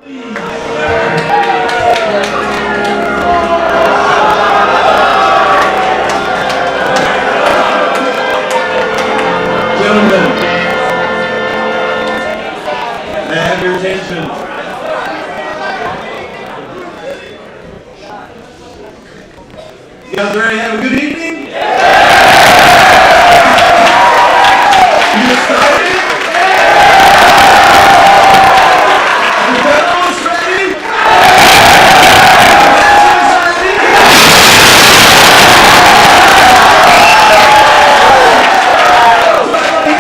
Gentlemen, may I have your attention? You guys ready to have a good evening? You excited? You fellas ready? We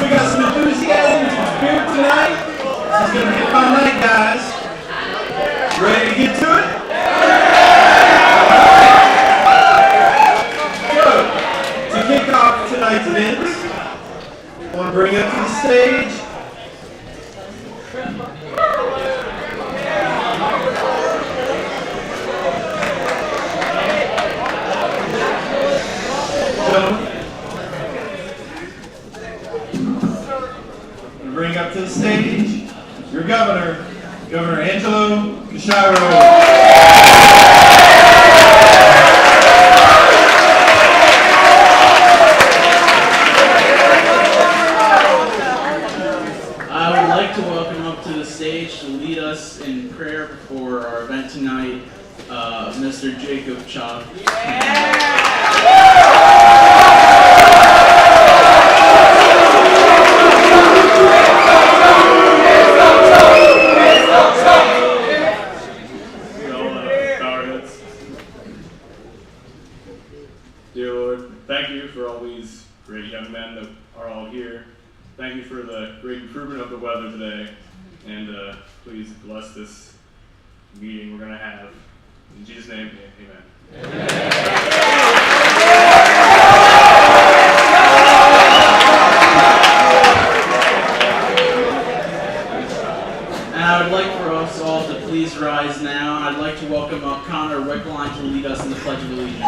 got some enthusiasm, some spirit tonight. This is gonna be a fun night, guys. Ready to get to it? Good. To kick off tonight's event, I want to bring up to the stage your governor, Governor Angelo Cashiro. To lead us in prayer for our event tonight, Mr. Jacob Chalk. Dear Lord, thank you for all these great young men that are all here. Thank you for the great improvement of the weather today. And please bless this meeting we're going to have. In Jesus' name, amen. And I would like for us all to please rise now. And I'd like to welcome up Connor Rickline to lead us in the Pledge of Allegiance.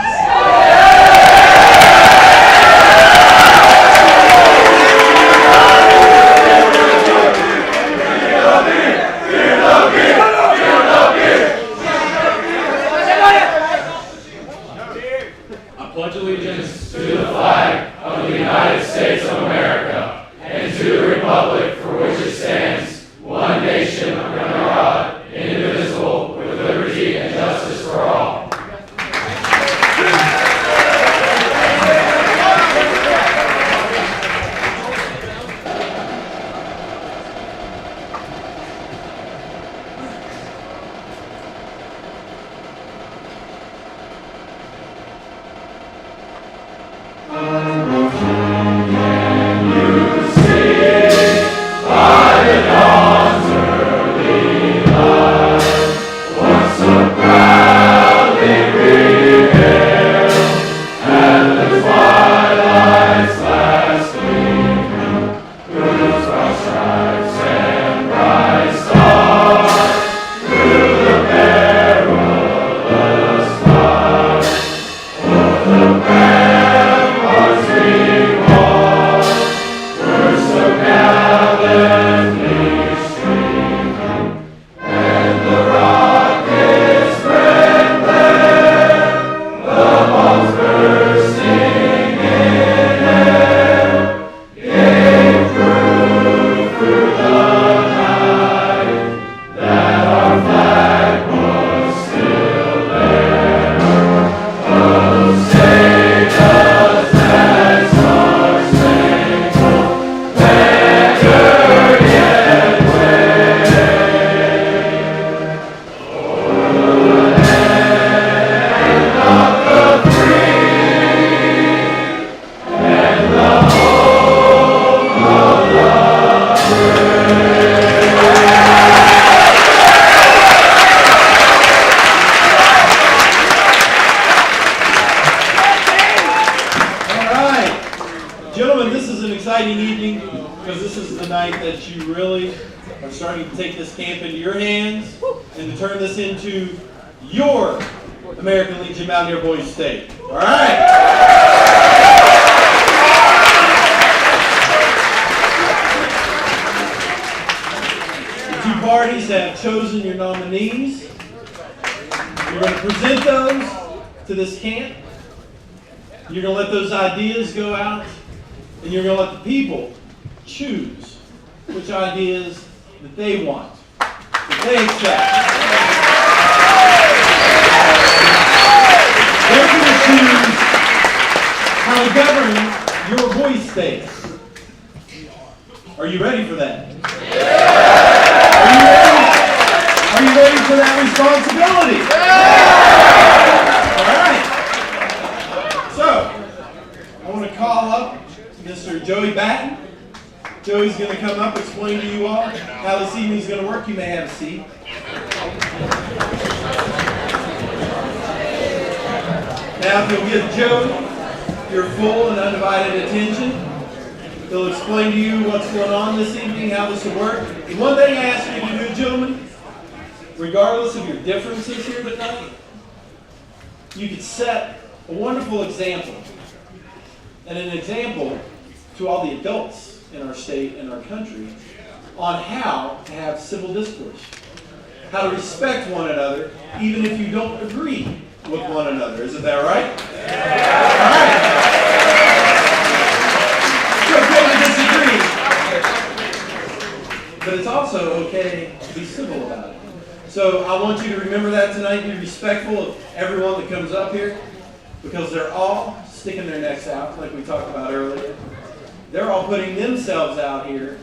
Mountaineer boys state. All right. The two parties have chosen your nominees. You're going to present those to this camp. You're going to let those ideas go out, and you're going to let the people choose which ideas that they want, that they accept. They're going to choose how to govern your voice states. Are you ready for that? Are you ready for that responsibility? All right. So, I want to call up Mr. Joey Batten. Joey's going to come up, explain to you all how this evening is going to work. You may have a seat. Now, if you'll give Joey your full and undivided attention, he'll explain to you what's going on this evening, how this will work. And one thing I ask you to do, gentlemen, regardless of your differences here tonight, you could set a wonderful example, and an example to all the adults in our state and our country on how to have civil discourse, how to respect one another, even if you don't agree with one another. Isn't that right? All right. So it's okay to disagree, but it's also okay to be civil about it. So I want you to remember that tonight. Be respectful of everyone that comes up here, because they're all sticking their necks out, like we talked about earlier. They're all putting themselves out here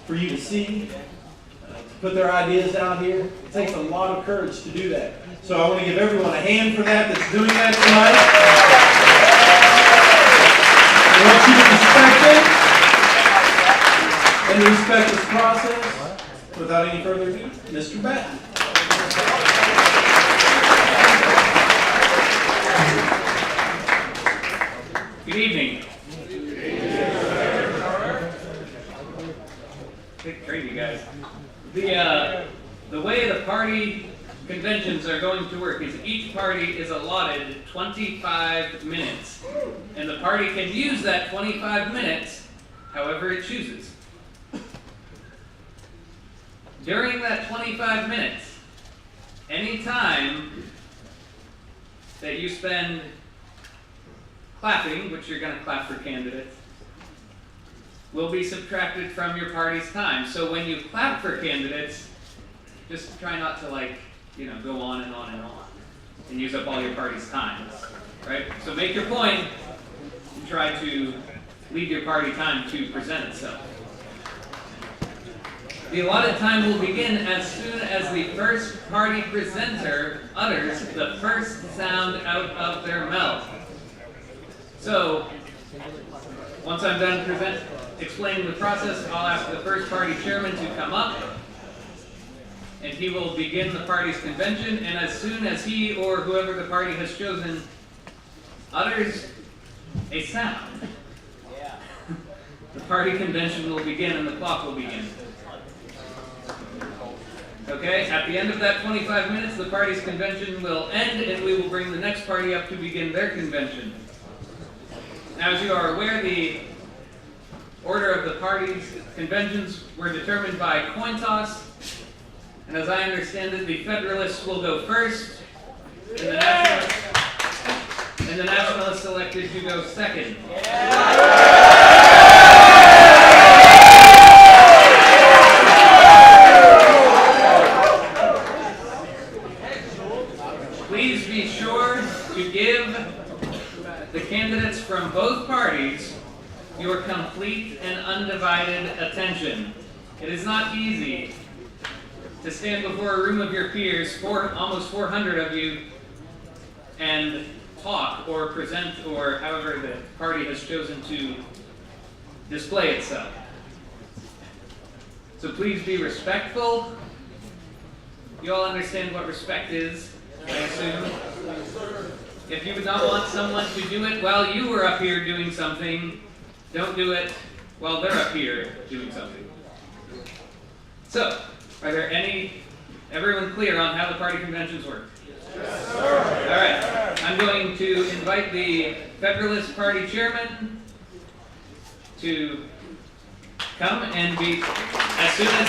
for you to see, to put their ideas out here. It takes a lot of courage to do that. So I want to give everyone a hand for that that's doing that tonight. I want you to respect it and to respect this process. Without any further ado, Mr. Batten. Good evening. Great, you guys. The way the party conventions are going to work is each party is allotted 25 minutes, and the party can use that 25 minutes however it chooses. During that 25 minutes, any time that you spend clapping, which you're going to clap for candidates, will be subtracted from your party's time. So when you clap for candidates, just try not to go on and on and on and use up all your party's time, right? So make your point and try to leave your party time to present itself. The allotted time will begin as soon as the first party presenter utters the first sound out of their mouth. So, once I'm done explaining the process, I'll ask the first party chairman to come up, and he will begin the party's convention, and as soon as he or whoever the party has chosen utters a sound, the party convention will begin and the clock will begin. Okay, at the end of that 25 minutes, the party's convention will end, and we will bring the next party up to begin their convention. Now, as you are aware, the order of the party's conventions were determined by coin toss, and as I understand it, the Federalists will go first, and the Nationalists elected to go second. Please be sure to give the candidates from both parties your complete and undivided attention. It is not easy to stand before a room of your peers, almost 400 of you, and talk or present or however the party has chosen to display itself. So please be respectful. You all understand what respect is, I assume. If you would not want someone to do it while you were up here doing something, don't do it while they're up here doing something. So, are there everyone clear on how the party conventions work? Yes, sir. All right. I'm going to invite the Federalist Party chairman to come and be, as soon as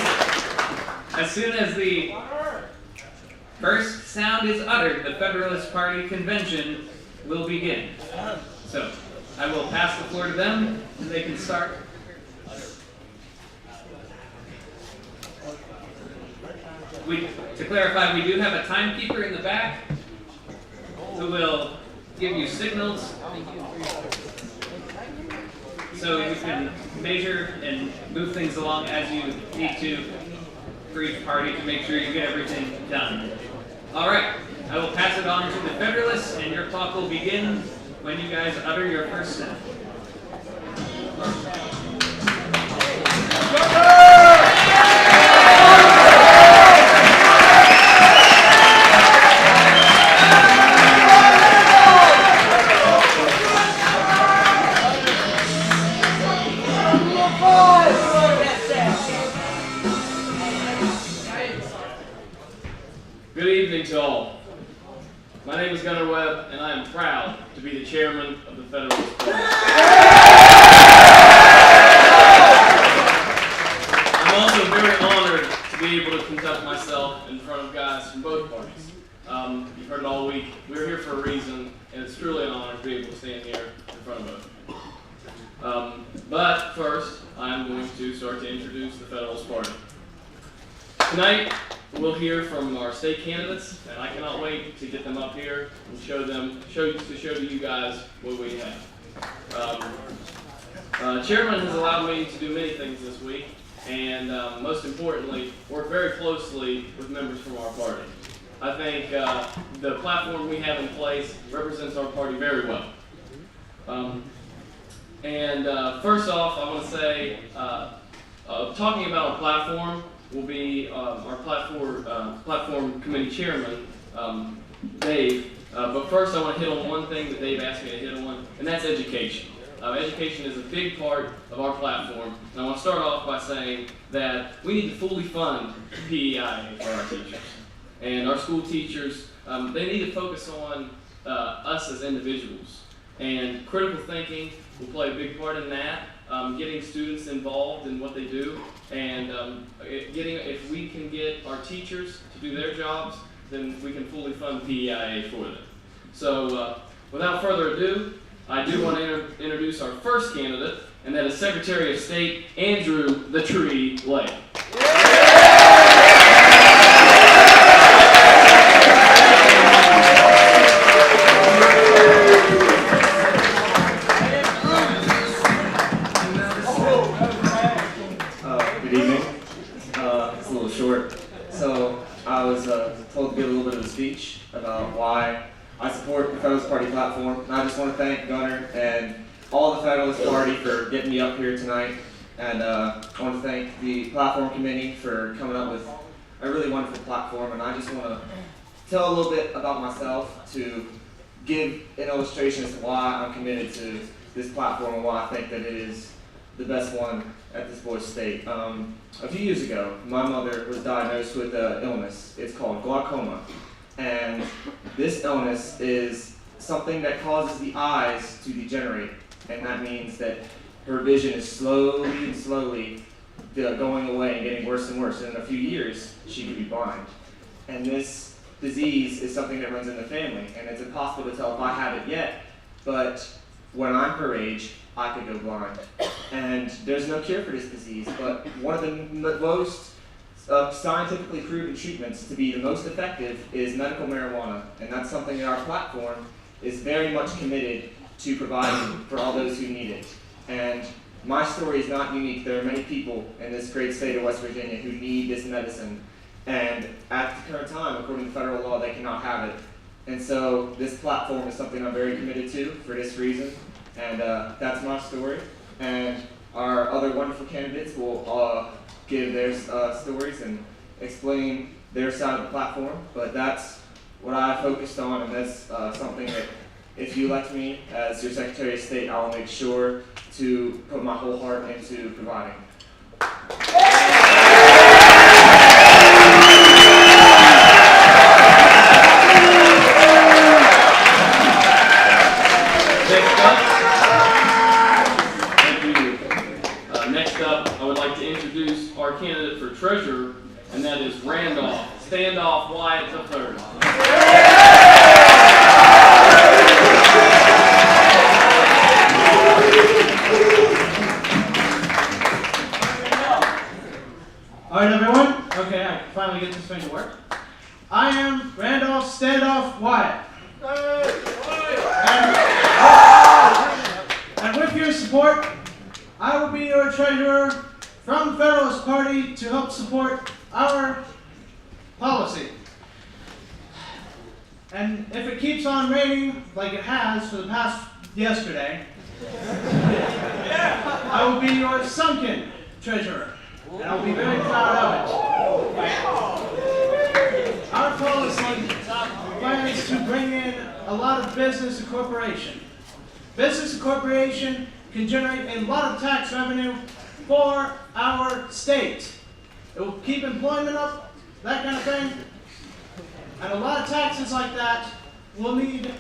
As soon as the first sound is uttered, the Federalist Party convention will begin. So, I will pass the floor to them, and they can start. To clarify, we do have a timekeeper in the back who will give you signals so you can measure and move things along as you need to for each party to make sure you get everything done. All right, I will pass it on to the Federalists, and your clock will begin when you guys utter your first sound. Good evening to all. My name is Gunnar Webb, and I am proud to be the chairman of the Federalist Party. I'm also very honored to be able to conduct myself in front of guys from both parties. You've heard it all week. We're here for a reason, and it's truly an honor to be able to stand here in front of both of you. But first, I am going to start to introduce the Federalist Party. Tonight, we'll hear from our state candidates, and I cannot wait to get them up here and show to you guys what we have. Chairman has allowed me to do many things this week, and most importantly, work very closely with members from our party. I think the platform we have in place represents our party very well. First off, I want to say, talking about a platform will be our platform committee chairman, Dave. But first I want to hit on one thing that Dave asked me to hit on, and that's education. Education is a big part of our platform, and I want to start off by saying that we need to fully fund PEIA for our teachers. And our school teachers, they need to focus on us as individuals. And critical thinking will play a big part in that. Getting students involved in what they do, and if we can get our teachers to do their jobs, then we can fully fund PEIA for them. So without further ado, I do want to introduce our first candidate, and that is Secretary of State Andrew the Tree Lake. Good evening. It's a little short. So I was told to give a little bit of a speech about why I support the Federalist Party platform. And I just want to thank Gunnar and all the Federalist Party for getting me up here tonight. And I want to thank the platform committee for coming up with a really wonderful platform. And I just want to tell a little bit about myself to give an illustration as to why I'm committed to this platform and why I think that it is the best one at this boy's state. A few years ago, my mother was diagnosed with an illness. It's called glaucoma. And this illness is something that causes the eyes to degenerate. And that means that her vision is slowly and slowly going away and getting worse and worse. And in a few years, she could be blind. And this disease is something that runs in the family. And it's impossible to tell if I have it yet, but when I'm her age, I could go blind. And there's no cure for this disease, but one of the most scientifically proven treatments to be the most effective is medical marijuana. And that's something that our platform is very much committed to providing for all those who need it. And my story is not unique. There are many people in this great state of West Virginia who need this medicine. And at the current time, according to federal law, they cannot have it. And so this platform is something I'm very committed to for this reason. And that's my story. And our other wonderful candidates will give their stories and explain their side of the platform. But that's what I focused on, and that's something that if you elect me as your Secretary of State, I will make sure to put my whole heart into providing. Next up, I would like to introduce our candidate for treasurer and that is Randolph Standoff Wyatt III. All right, everyone. Okay, I can finally get this thing to work. I am Randolph Standoff Wyatt. And with your support, I will be your treasurer from the Federalist Party to help support our policy. And if it keeps on raining like it has for the past yesterday, I will be your sunken treasurer. And I'll be very proud of it. Our policy plans to bring in a lot of business and corporation. Business and corporation can generate a lot of tax revenue for our state. It will keep employment up, that kind of thing. And a lot of taxes like that will need a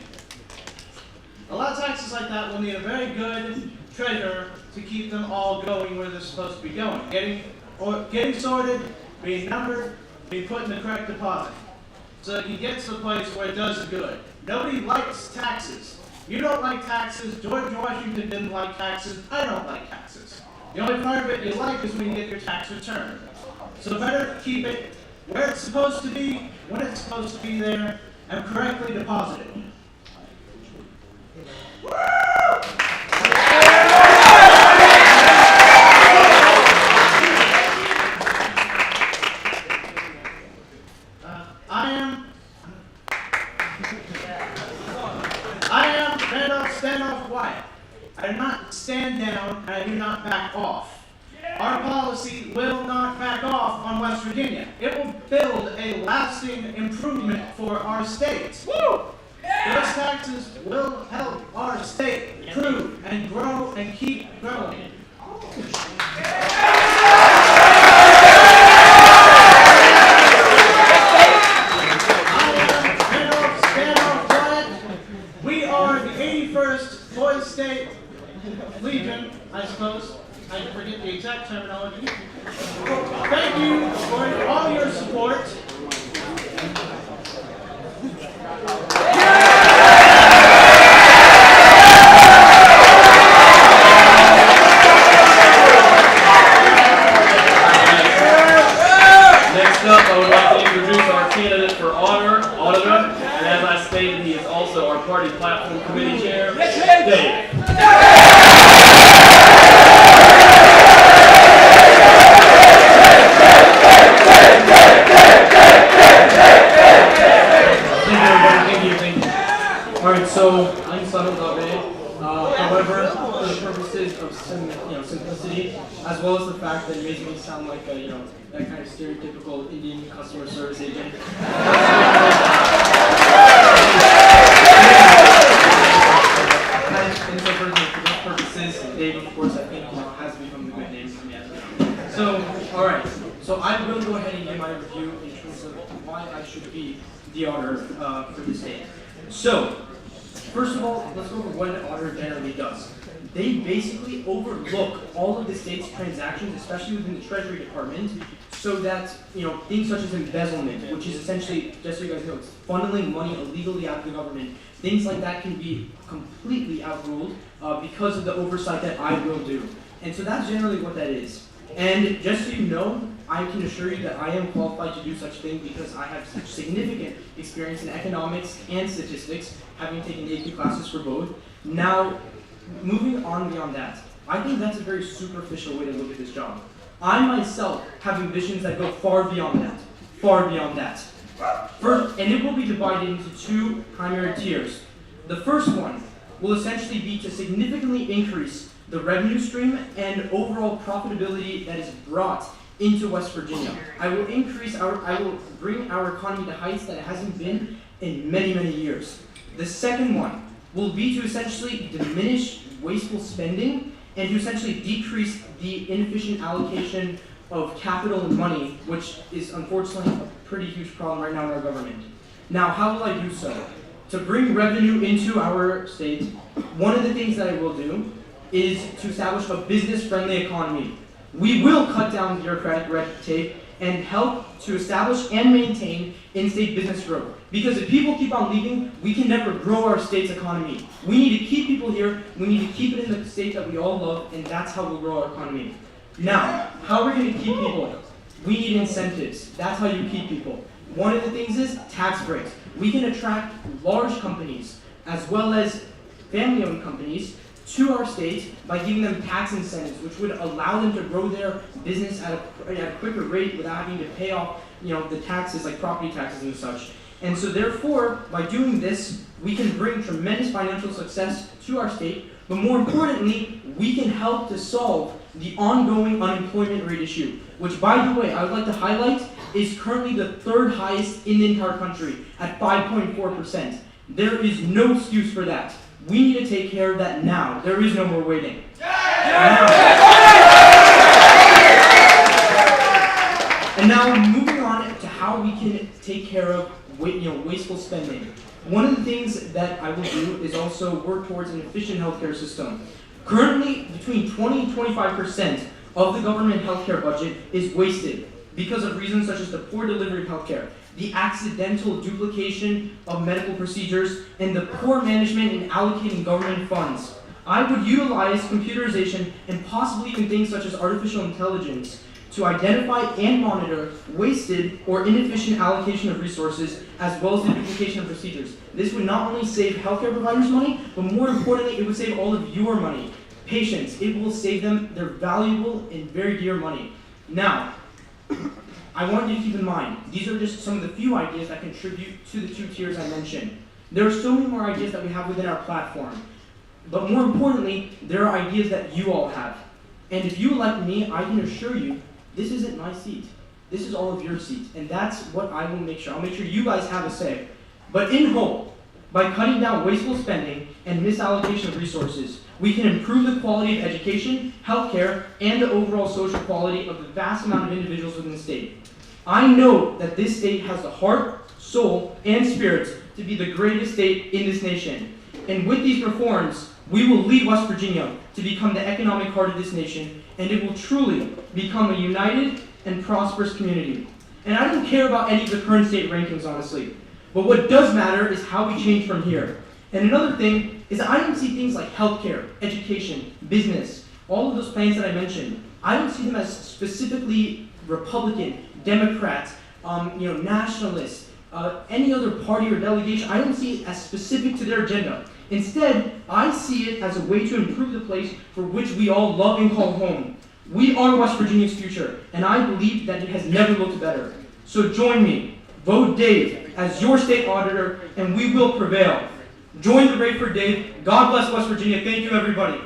very good treasurer to keep them all going where they're supposed to be going. Getting sorted, being numbered, being put in the correct deposit. So that you get to the place where it does good. Nobody likes taxes. You don't like taxes. George Washington didn't like taxes. I don't like taxes. The only part of it you like is when you get your tax return. So better keep it where it's supposed to be, when it's supposed to be there, and correctly deposited. I am Randolph Standoff Wyatt. I do not stand down and I do not back off. Our policy will not back off on West Virginia. It will build a lasting improvement for our state. Those taxes will help our state improve and grow and keep growing. Legion, I suppose. I forget the exact terminology. Thank you for all your support. Next up, I would like to introduce our candidate for auditor, and as I stated, he is also our party platform committee chair, Dave. Alright, so I'm subtle.ray. However, for the purposes of simplicity, as well as the fact that it makes me sound like a, that kind of stereotypical Indian customer service agent. And so for those purposes, Dave, of course, I think has become the good name for me as well. So, alright, so I will go ahead and give my review in terms of why I should be the auditor for the state. So, first of all, let's go over what an auditor generally does. They basically overlook all of the state's transactions, especially within the Treasury Department, so that things such as embezzlement, which is essentially, just so you guys know, it's funneling money illegally out of the government. Things like that can be completely outruled because of the oversight that I will do. And so that's generally what that is. And just so you know, I can assure you that I am qualified to do such thing because I have such significant experience in economics and statistics, having taken AP classes for both. Now, moving on beyond that, I think that's a very superficial way to look at this job. I myself have ambitions that go far beyond that. Far beyond that. First, and it will be divided into two primary tiers. The first one will essentially be to significantly increase the revenue stream and overall profitability that is brought into West Virginia. I will bring our economy to heights that it hasn't been in many, many years. The second one will be to essentially diminish wasteful spending and to essentially decrease the inefficient allocation of capital and money, which is unfortunately a pretty huge problem right now in our government. Now, how will I do so? To bring revenue into our state, one of the things that I will do is to establish a business-friendly economy. We will cut down bureaucratic red tape and help to establish and maintain in-state business growth. Because if people keep on leaving, we can never grow our state's economy. We need to keep people here, we need to keep it in the state that we all love, and that's how we'll grow our economy. Now, how are we going to keep people? We need incentives. That's how you keep people. One of the things is tax breaks. We can attract large companies as well as family-owned companies to our state by giving them tax incentives, which would allow them to grow their business at a quicker rate without having to pay off, the taxes like property taxes and such. And so therefore, by doing this, we can bring tremendous financial success to our state, but more importantly, we can help to solve the ongoing unemployment rate issue, which, by the way, I would like to highlight is currently the third highest in the entire country at 5.4%. There is no excuse for that. We need to take care of that now. There is no more waiting. And now moving on to how we can take care of wasteful spending. One of the things that I will do is also work towards an efficient healthcare system. Currently, between 20 and 25% of the government healthcare budget is wasted because of reasons such as the poor delivery of healthcare, the accidental duplication of medical procedures, and the poor management in allocating government funds. I would utilize computerization and possibly even things such as artificial intelligence to identify and monitor wasted or inefficient allocation of resources as well as the duplication of procedures. This would not only save healthcare providers money, but more importantly, it would save all of your money. Patients, it will save them their valuable and very dear money. Now, I want you to keep in mind, these are just some of the few ideas that contribute to the 2 tiers I mentioned. There are so many more ideas that we have within our platform. But more importantly, there are ideas that you all have. And if you elect me, I can assure you, this isn't my seat. This is all of your seat. And that's what I will make sure. I'll make sure you guys have a say. But in whole, by cutting down wasteful spending and misallocation of resources, we can improve the quality of education, healthcare, and the overall social quality of the vast amount of individuals within the state. I know that this state has the heart, soul, and spirit to be the greatest state in this nation. And with these reforms, we will lead West Virginia to become the economic heart of this nation, and it will truly become a united and prosperous community. And I don't care about any of the current state rankings, honestly. But what does matter is how we change from here. And another thing is I don't see things like healthcare, education, business, all of those plans that I mentioned. I don't see them as specifically Republican, Democrat, nationalist, any other party or delegation. I don't see it as specific to their agenda. Instead, I see it as a way to improve the place for which we all love and call home. We are West Virginia's future, and I believe that it has never looked better. So join me, vote Dave as your state auditor, and we will prevail. Join the race for Dave. God bless West Virginia. Thank you, everybody.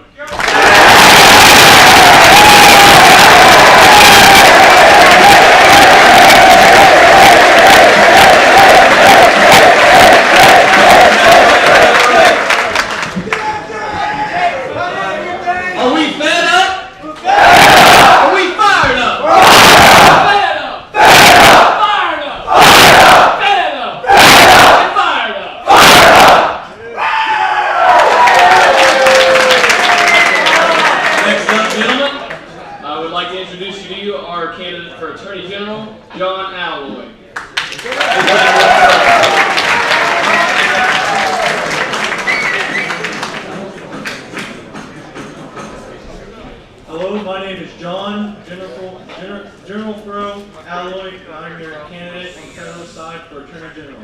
Hello, my name is John, General Fro Alloy. I'm your candidate on the federal side for Attorney General.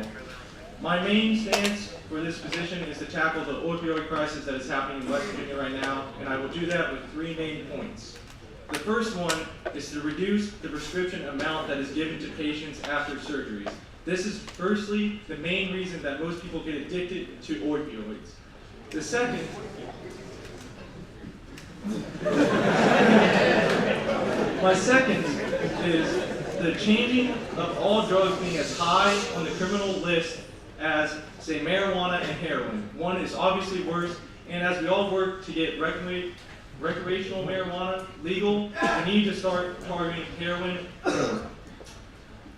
My main stance for this position is to tackle the opioid crisis that is happening in West Virginia right now, and I will do that with 3 main points. The first one is to reduce the prescription amount that is given to patients after surgeries. This is firstly the main reason that most people get addicted to opioids. The second My second is the changing of all drugs being as high on the criminal list as, say, marijuana and heroin. One is obviously worse, and as we all work to get recreational marijuana legal, we need to start targeting heroin more.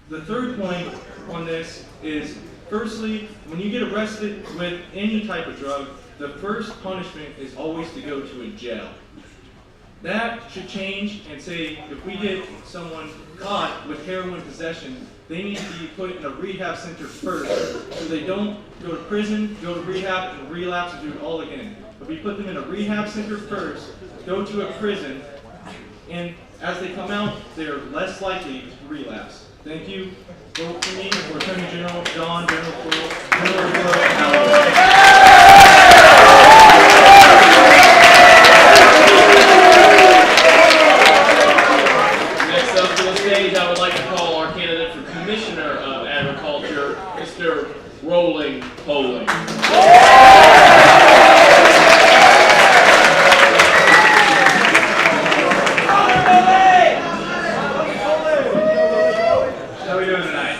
The third point on this is, firstly, when you get arrested with any type of drug, the first punishment is always to go to a jail. That should change and say if we get someone caught with heroin possession, they need to be put in a rehab center first so they don't go to prison, go to rehab, and relapse and do it all again. But we put them in a rehab center first, go to a prison, and as they come out, they're less likely to relapse. Thank you. Vote for me for Attorney General John General Next up to the stage, I would like to call our candidate for Commissioner of Agriculture, Mr. Rolling Poling. How are we doing tonight?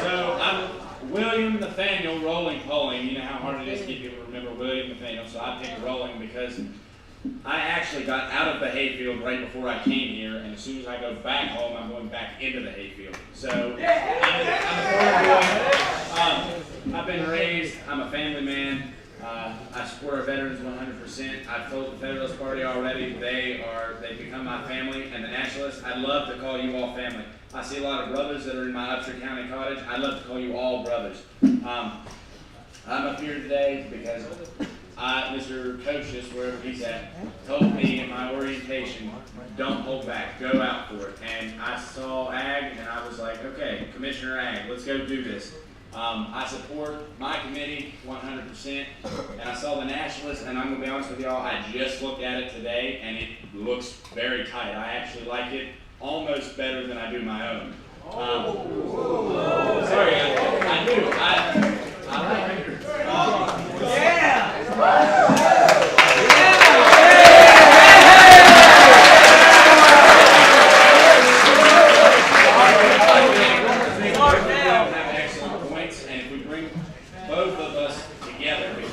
So, I'm William Nathaniel Rolling Poling. You know how hard it is to get people to remember William Nathaniel, so I picked Rolling because I actually got out of the hayfield right before I came here, and as soon as I go back home, I'm going back into the hayfield. So, I've been raised, I'm a family man. I support our veterans 100%. I've told the Federalist Party already they've become my family, and the Nationalists, I'd love to call you all family. I see a lot of brothers that are in my Upshur County cottage. I'd love to call you all brothers. I'm up here today because Mr. Kocius, wherever he's at, told me in my orientation, don't hold back, go out for it. And I saw Ag, and I was like, okay, Commissioner Ag, let's go do this. I support my committee 100%, and I saw the Nationalists, and I'm going to be honest with y'all, I just looked at it today, and it looks very tight. I actually like it almost better than I do my own. Sorry, I do. I like it.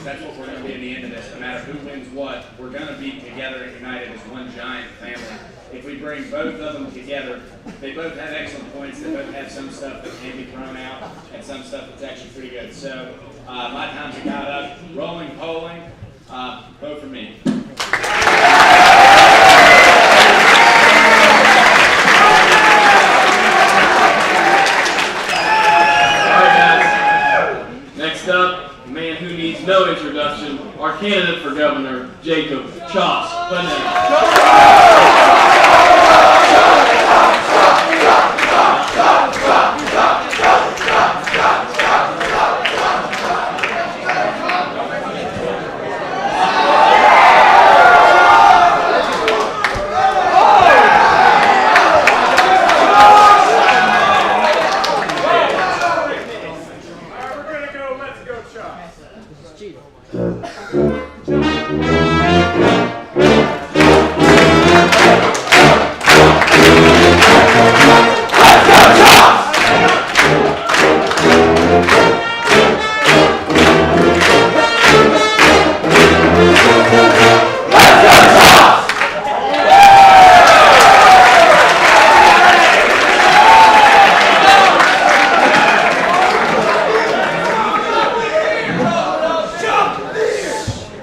That's what we're going to be at the end of this. No matter who wins what, we're going to be together and united as one giant family. If we bring both of them together, they both have excellent points. They both have some stuff that can be thrown out and some stuff that's actually pretty good. So my time's got up. Rolling polling. Vote for me. Next up, a man who needs no introduction, our candidate for governor, Jacob Chops Bennett.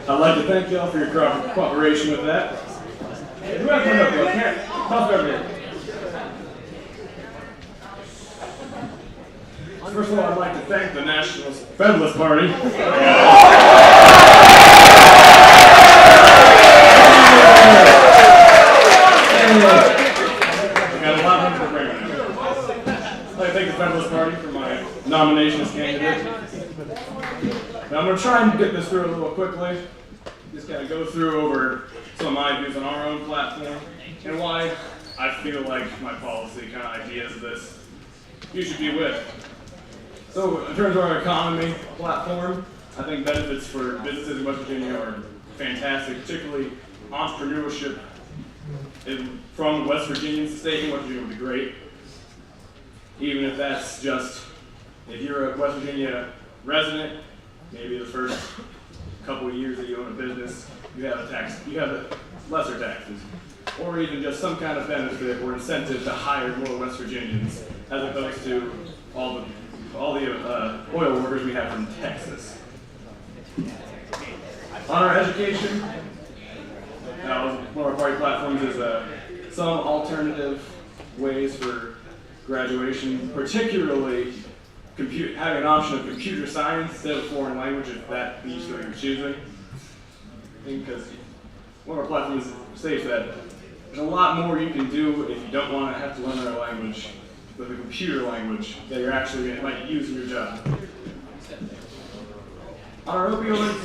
I'd like to thank y'all for your cooperation with that. Who has my notebook? Here, toss it over here. First of all, I'd like to thank the Nationalist Federalist Party. I got a lot of them for bringing it. I'd like to thank the Federalist Party for my nomination as candidate. Now I'm going to try and get this through a little quickly. Just kind of go through over some of my views on our own platform and why I feel like my policy kind of ideas of this you should be with. So in terms of our economy platform, I think benefits for businesses in West Virginia are fantastic, particularly entrepreneurship from West Virginians to stay in West Virginia would be great. Even if that's just, if you're a West Virginia resident, maybe the first couple of years that you own a business, you have lesser taxes, or even just some kind of benefit or incentive to hire more West Virginians, as opposed to all the oil workers we have from Texas. Honor education. Now, one of our party platforms is some alternative ways for graduation, particularly having an option of computer science instead of foreign language if that be something you're choosing. I think because one of our platforms states that there's a lot more you can do if you don't want to have to learn another language, but the computer language that you're actually might use in your job. On our opioids,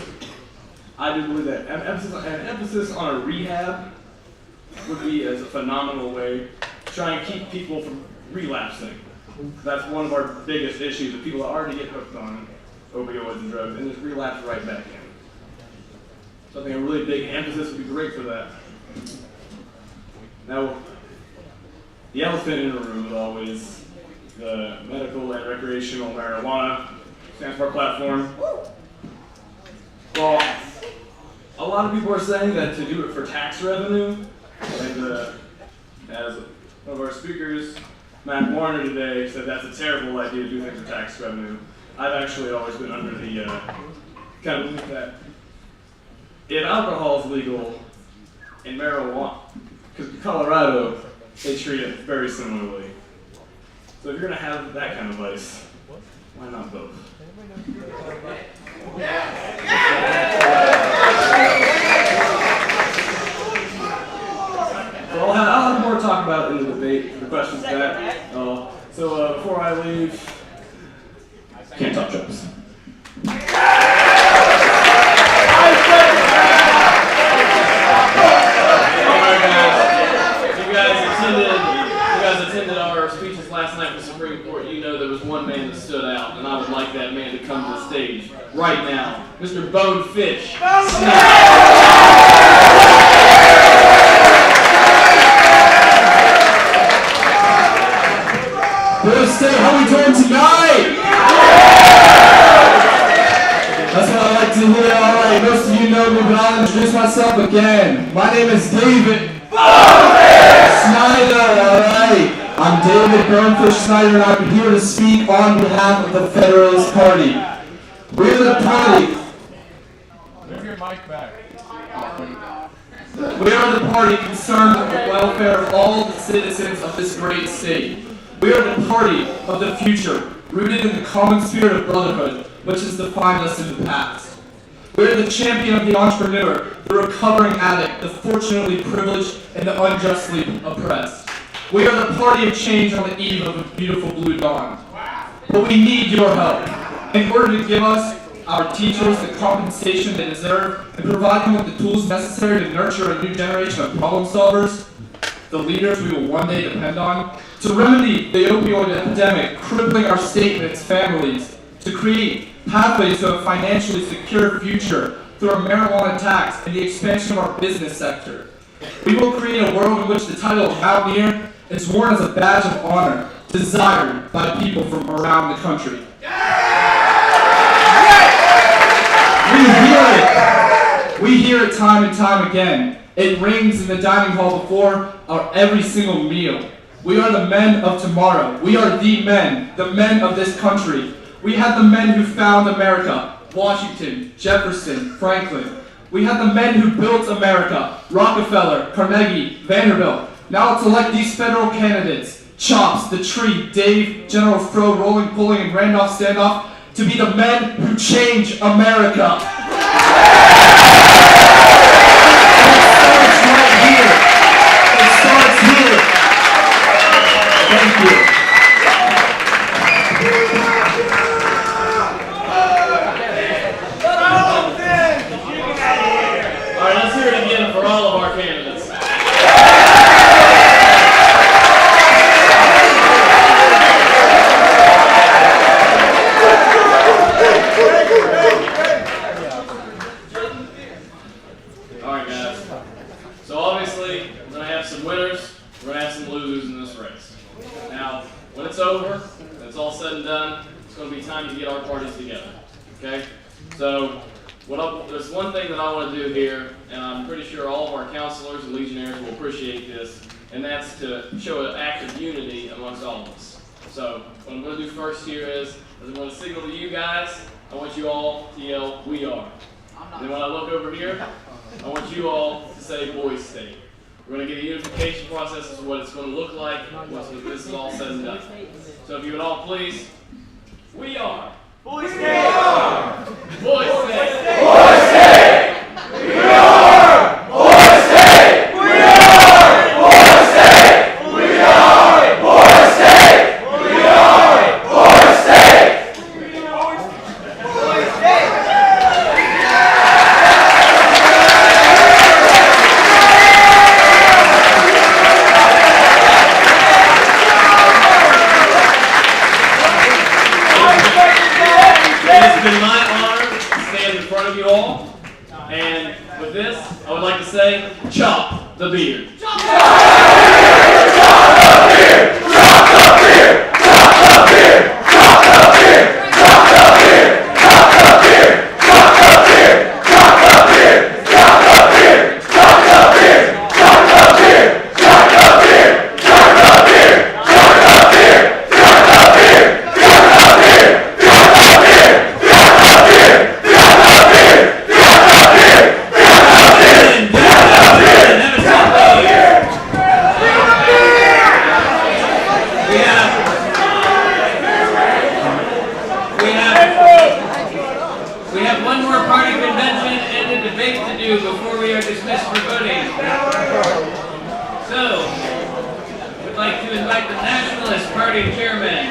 I do believe that an emphasis on a rehab would be as a phenomenal way to try and keep people from relapsing. That's one of our biggest issues, that people already get hooked on opioids and drugs and just relapse right back in. So I think a really big emphasis would be great for that. Now, the elephant in the room is always the medical and recreational marijuana. Stands for our platform. Well, a lot of people are saying that to do it for tax revenue, and as one of our speakers, Matt Warner today, said that's a terrible idea to do things for tax revenue. I've actually always been under the kind of belief that if alcohol is legal in marijuana, because in Colorado, they treat it very similarly. So if you're going to have that kind of vice, why not both? So I'll have more to talk about in the debate for the questions to that. So before I leave, can't talk jokes. Alright guys, you guys attended our speeches last night for Supreme Court. You know there was one man that stood out, and I would like that man to come to the stage right now. Mr. Bonefish. Good State, how we doing tonight? That's what I like to hear. Alright, most of you know me, but I'll introduce myself again. My name is David Snyder, alright. I'm David Bonefish Snyder, and I'm here to speak on behalf of the Federalist Party. We're the party. Move your mic back. We are the party concerned with the welfare of all the citizens of this great state. We are the party of the future, rooted in the common spirit of brotherhood, which has defined us in the past. We are the champion of the entrepreneur, the recovering addict, the fortunately privileged, and the unjustly oppressed. We are the party of change on the eve of a beautiful blue dawn. But we need your help. In order to give us, our teachers, the compensation they deserve, and provide them with the tools necessary to nurture a new generation of problem solvers, the leaders we will one day depend on, to remedy the opioid epidemic crippling our state and its families, to create pathways to a financially secure future through a marijuana tax and the expansion of our business sector. We will create a world in which the title of Mountaineer is worn as a badge of honor, desired by people from around the country. We hear it time and time again. It rings in the dining hall before our every single meal. We are the men of tomorrow. We are the men of this country. We had the men who found America, Washington, Jefferson, Franklin. We had the men who built America, Rockefeller, Carnegie, Vanderbilt. Now let's elect these federal candidates, Chops, The Tree, Dave, General Fro, Rolling, Pulling, and Randolph Standoff, to be the men who change America. It starts here. Thank you. All right, let's hear it again for all of our candidates. All right, guys. So obviously, we're going to have some winners, we're going to have some losers in this race. Now, when it's over, when it's all said and done, it's going to be time to get our parties together. Okay? So, there's one thing that I want to do here, and I'm pretty sure all of our counselors and legionnaires will appreciate this, and that's to show an act of unity amongst all of us. So, what I'm going to do first here is I'm going to signal to you guys, I want you all to yell, "We are." And then when I look over here, I want you all to say Boys State. We're going to get a unification process as to what it's going to look like once this is all said and done. So if you would all please, we are Boys State! Boys State! Boys State! We are Boys State! We are Boys State! We are Boys State! We are Boys State! Boys State! It's been my honor to stand in front of you all, and with this, I would like to say, chop the beard. We have one more party convention and a debate to do before we are dismissed for voting. So, we'd like to invite the Nationalist Party Chairman.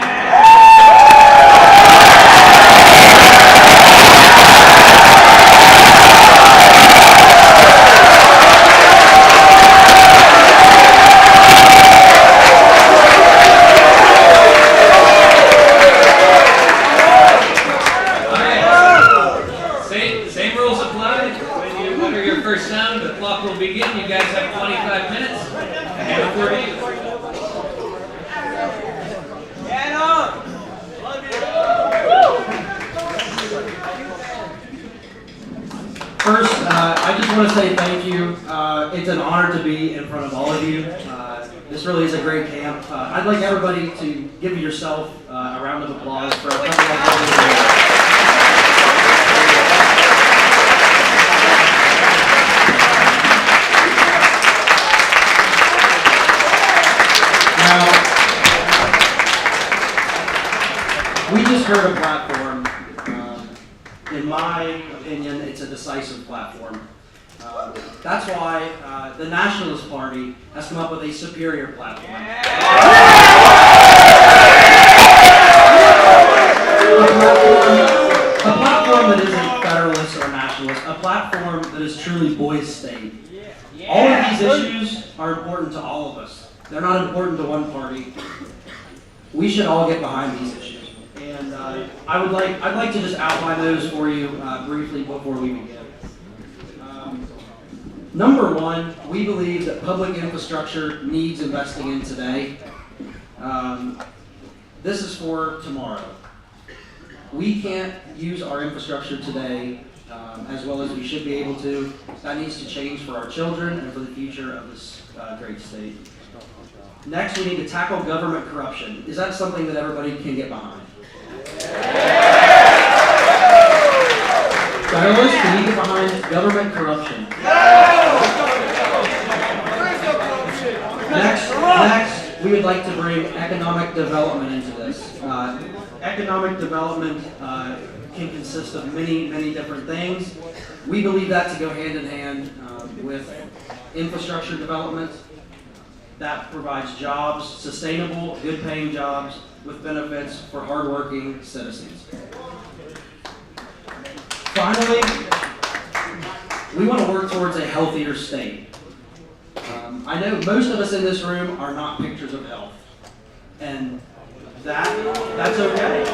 Same rules apply. When you utter your first sound, the clock will begin. You guys have 25 minutes. And before you. Get up! First, I just want to say thank you. It's an honor to be in front of all of you. This really is a great camp. I'd like everybody to give yourself a round of applause for a couple of Now, we just heard a platform. In my opinion, it's a decisive platform. That's why the Nationalist Party has come up with a superior platform. A platform that isn't federalist or nationalist, a platform that is truly Boys State. All of these issues are important to all of us. They're not important to one party. We should all get behind these issues. And I'd like to just outline those for you briefly before we begin. Number one, we believe that public infrastructure needs investing in today. This is for tomorrow. We can't use our infrastructure today as well as we should be able to. That needs to change for our children and for the future of this great state. Next, we need to tackle government corruption. Is that something that everybody can get behind? Federalists, can you get behind government corruption? Next, we would like to bring economic development into this. Economic development can consist of many different things. We believe that to go hand in hand with infrastructure development that provides jobs, sustainable, good-paying jobs with benefits for hardworking citizens. Finally, we want to work towards a healthier state. I know most of us in this room are not pictures of health, and that's okay.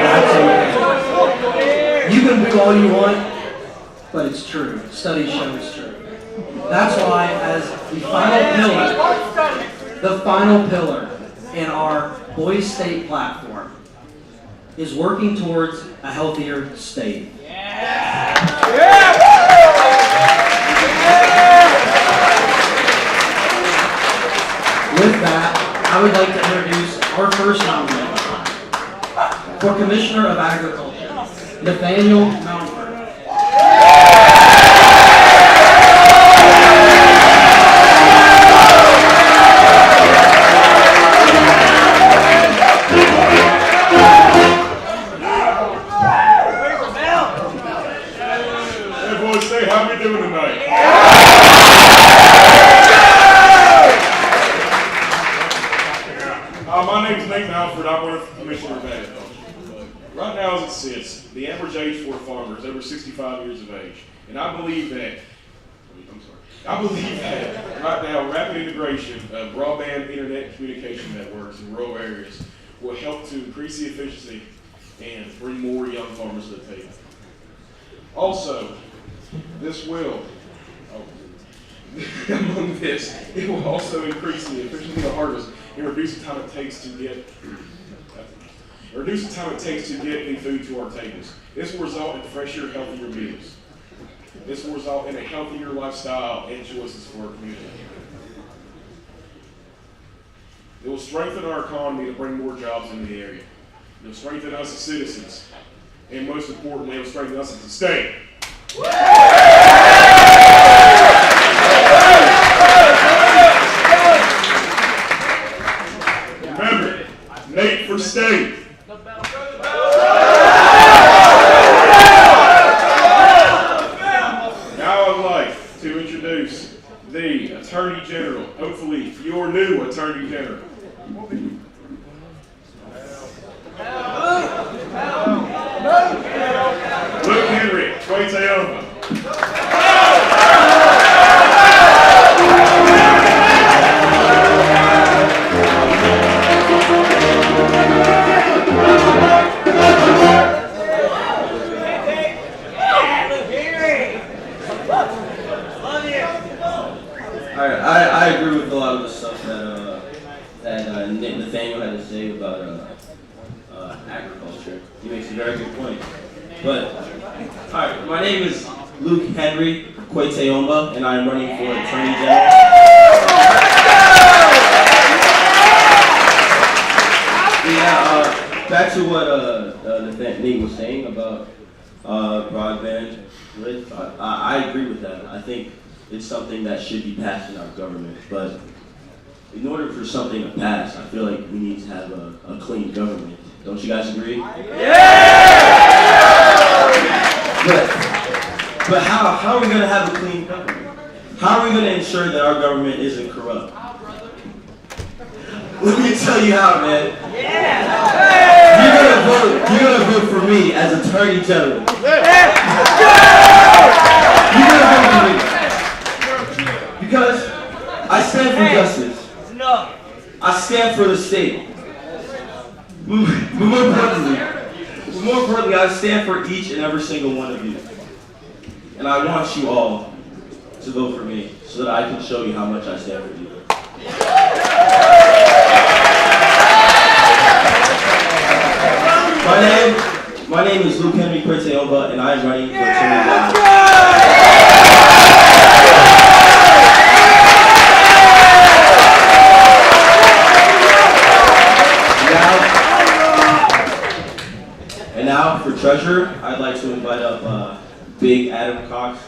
That's okay. You can do all you want, but it's true. Studies show it's true. That's why, as the final pillar in our Boys State platform is working towards a healthier state. With that, I would like to introduce our first nominee for Commissioner of Agriculture, Nathaniel Mountford. Hey boys, say how we doing tonight? My name's Nate Mountford. I'm with Commissioner Bennett. Right now, as it sits, the average age for a farmer is over 65 years of age, and I believe that right now, rapid integration of broadband internet communication networks in rural areas will help to increase the efficiency and bring more young farmers to the table. Also, this will, among this, it will also increase the efficiency of the harvest and reduce the time it takes to get any food to our tables. This will result in fresher, healthier meals. This will result in a healthier lifestyle and choices for our community. It will strengthen our economy to bring more jobs into the area. It will strengthen us as citizens, and most importantly, it will strengthen us as a state. Remember, Nate for state. Now I'd like to introduce the Attorney General, hopefully your new Attorney General. Luke Henry, Quayteoma. I agree with a lot of the stuff that Nathaniel had to say about agriculture. He makes a very good point. But, alright, my name is Luke Henry Quayteoma, and I am running for Attorney General. Yeah, back to what Nate was saying about broadband. I agree with that. I think it's something that should be passed in our government, but in order for something to pass, I feel like we need to have a clean government. Don't you guys agree? Yeah! But how are we going to have a clean government? How are we going to ensure that our government isn't corrupt? Let me tell you how, man. Yeah! You're gonna vote for me as Attorney General. You're gonna vote for me. Because I stand for justice. I stand for the state. But more importantly, I stand for each and every single one of you. And I want you all to vote for me so that I can show you how much I stand for you. My name is Luke Henry Quayteoma, and I am running for Attorney General. And now, for treasurer, I'd like to invite up Big Adam Cox.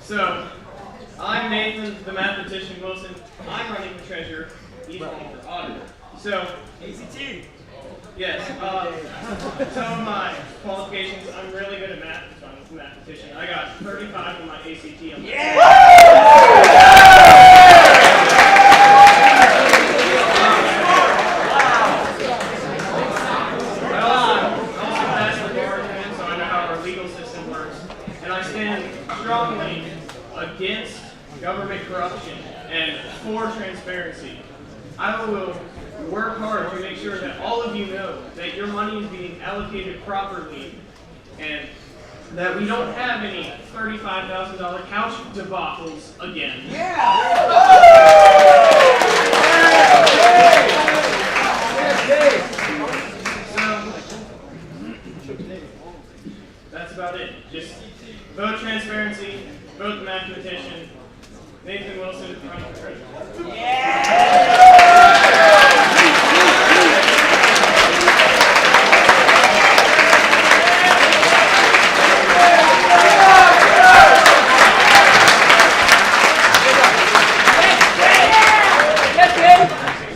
So, I'm Nathan, the mathematician Wilson. I'm running for treasurer. He's running for auditor. So, ACT. Yes. Some of my qualifications, I'm really good at math, so I'm a mathematician. I got 35 on my ACT. I also passed the bar exam, so I know how our legal system works. And I stand strongly against government corruption and for transparency. I will work hard to make sure that all of you know that your money is being allocated properly and that we don't have any $35,000 couch debacles again. Yeah! about it. Just vote transparency, vote the mathematician, Nathan Wilson running for president.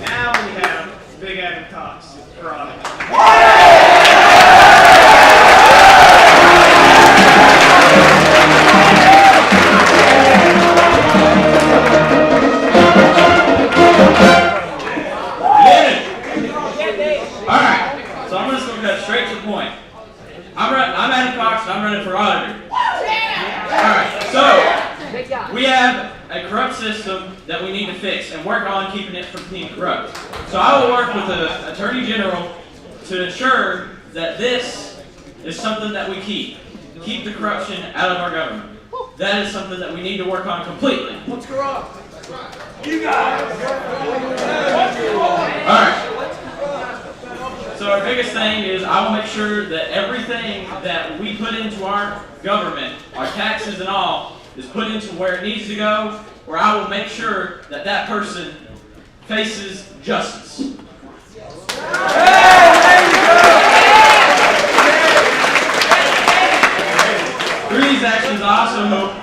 Now we have Big Adam Cox for audit. Alright, so I'm just gonna cut straight to the point. I'm Adam Cox and I'm running for auditor. Alright, so we have a corrupt system that we need to fix and work on keeping it from being corrupt. So I will work with the Attorney General to ensure that this is something that we keep the corruption out of our government. That is something that we need to work on completely. What's corrupt? You guys! Alright. So our biggest thing is I will make sure that everything that we put into our government, our taxes and all, is put into where it needs to go, where I will make sure that that person faces justice. Through these actions, I also hope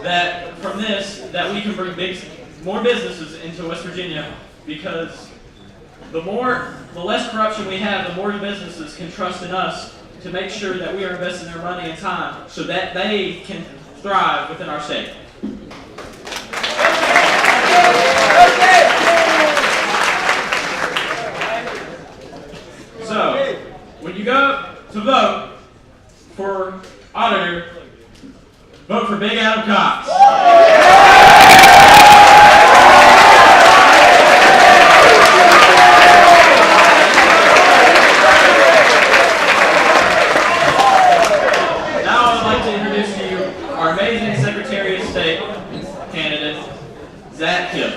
that from this, that we can bring more businesses into West Virginia, because the less corruption we have, the more businesses can trust in us to make sure that we are investing their money and time so that they can thrive within our state. So, when you go to vote for auditor, vote for Big Adam Cox. Now I'd like to introduce to you our amazing Secretary of State candidate, Zach Hill.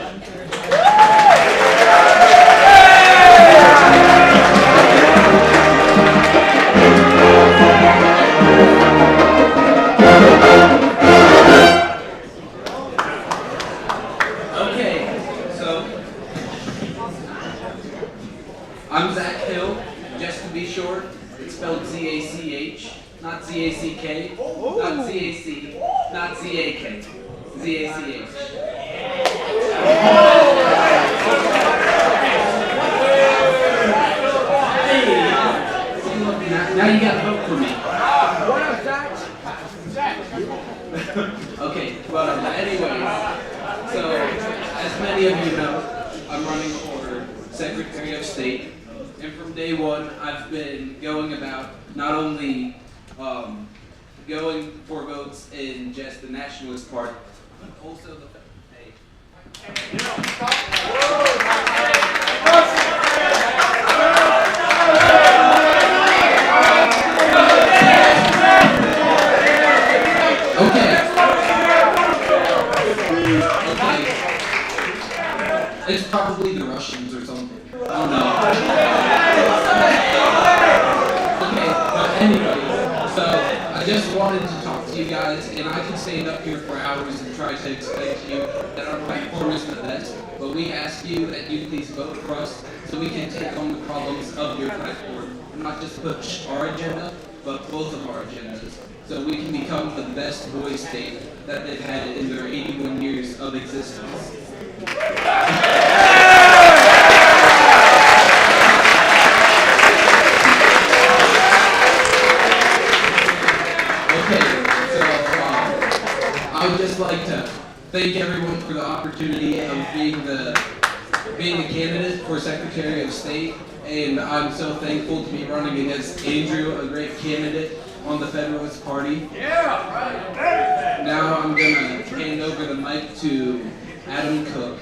I'm Zach Hill, just to be short. It's spelled Z-A-C-H, not Z-A-C-K, not Z-A-C, not Z-A-K, Z-A-C-H. Now you gotta vote for me. What up, Zach? Okay, but anyways, so as many of you know, I'm running for Secretary of State, and from day one, I've been going about not only going for votes in just the nationalist part, but also the It's probably the Russians or something. I don't know. Okay, but anyway, so I just wanted to talk to you guys, and I can stand up here for hours and try to explain to you that our platform is the best, but we ask you that you please vote for us so we can take on the problems of your platform, and not just push our agenda, but both of our agendas, so we can become the best boy state that they've had in their 81 years of existence. I would just like to thank everyone for the opportunity of being a candidate for Secretary of State, and I'm so thankful to be running against Andrew, a great candidate on the Federalist Party. Yeah, right. Now I'm gonna hand over the mic to Adam Cook.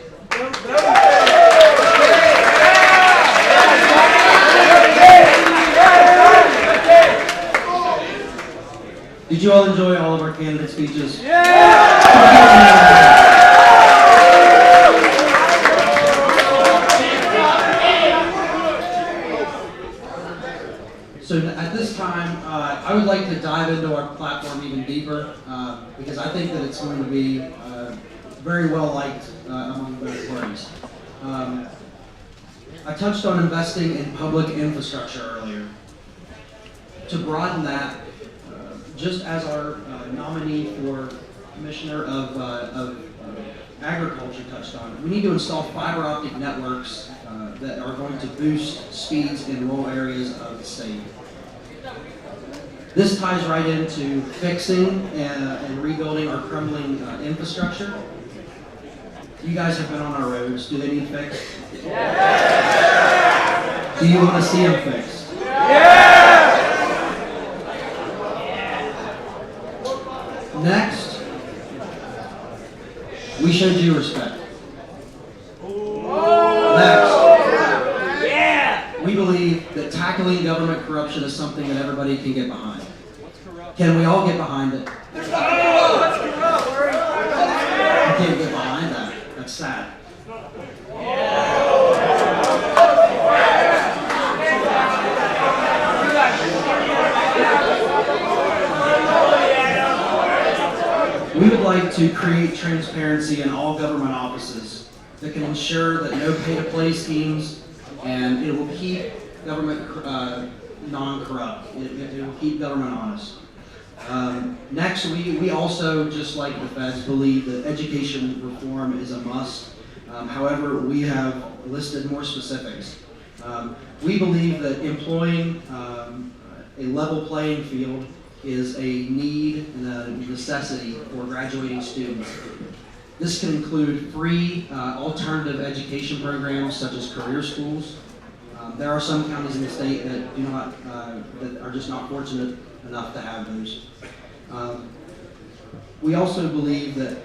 Did you all enjoy all of our candidate speeches? So So at this time, I would like to dive into our platform even deeper because I think that it's going to be very well liked among both parties. I touched on investing in public infrastructure earlier. To broaden that, just as our nominee for Commissioner of Agriculture touched on, we need to install fiber optic networks that are going to boost speeds in rural areas of the state. This ties right into fixing and rebuilding our crumbling infrastructure. You guys have been on our roads. Do they need fixed? Yeah. Do you want to see them fixed? Yeah. Next, we showed you respect. Next, we believe that tackling government corruption is something that everybody can get behind. Can we all get behind it? I can't get behind that. That's sad. We would like to create transparency in all government offices that can ensure that no pay-to-play schemes, and it will keep government non-corrupt. It will keep government honest. Next, we also, just like the feds, believe that education reform is a must. However, we have listed more specifics. We believe that employing a level playing field is a need and a necessity for graduating students. This can include free alternative education programs such as career schools. There are some counties in the state that do not, that are just not fortunate enough to have those. We also believe that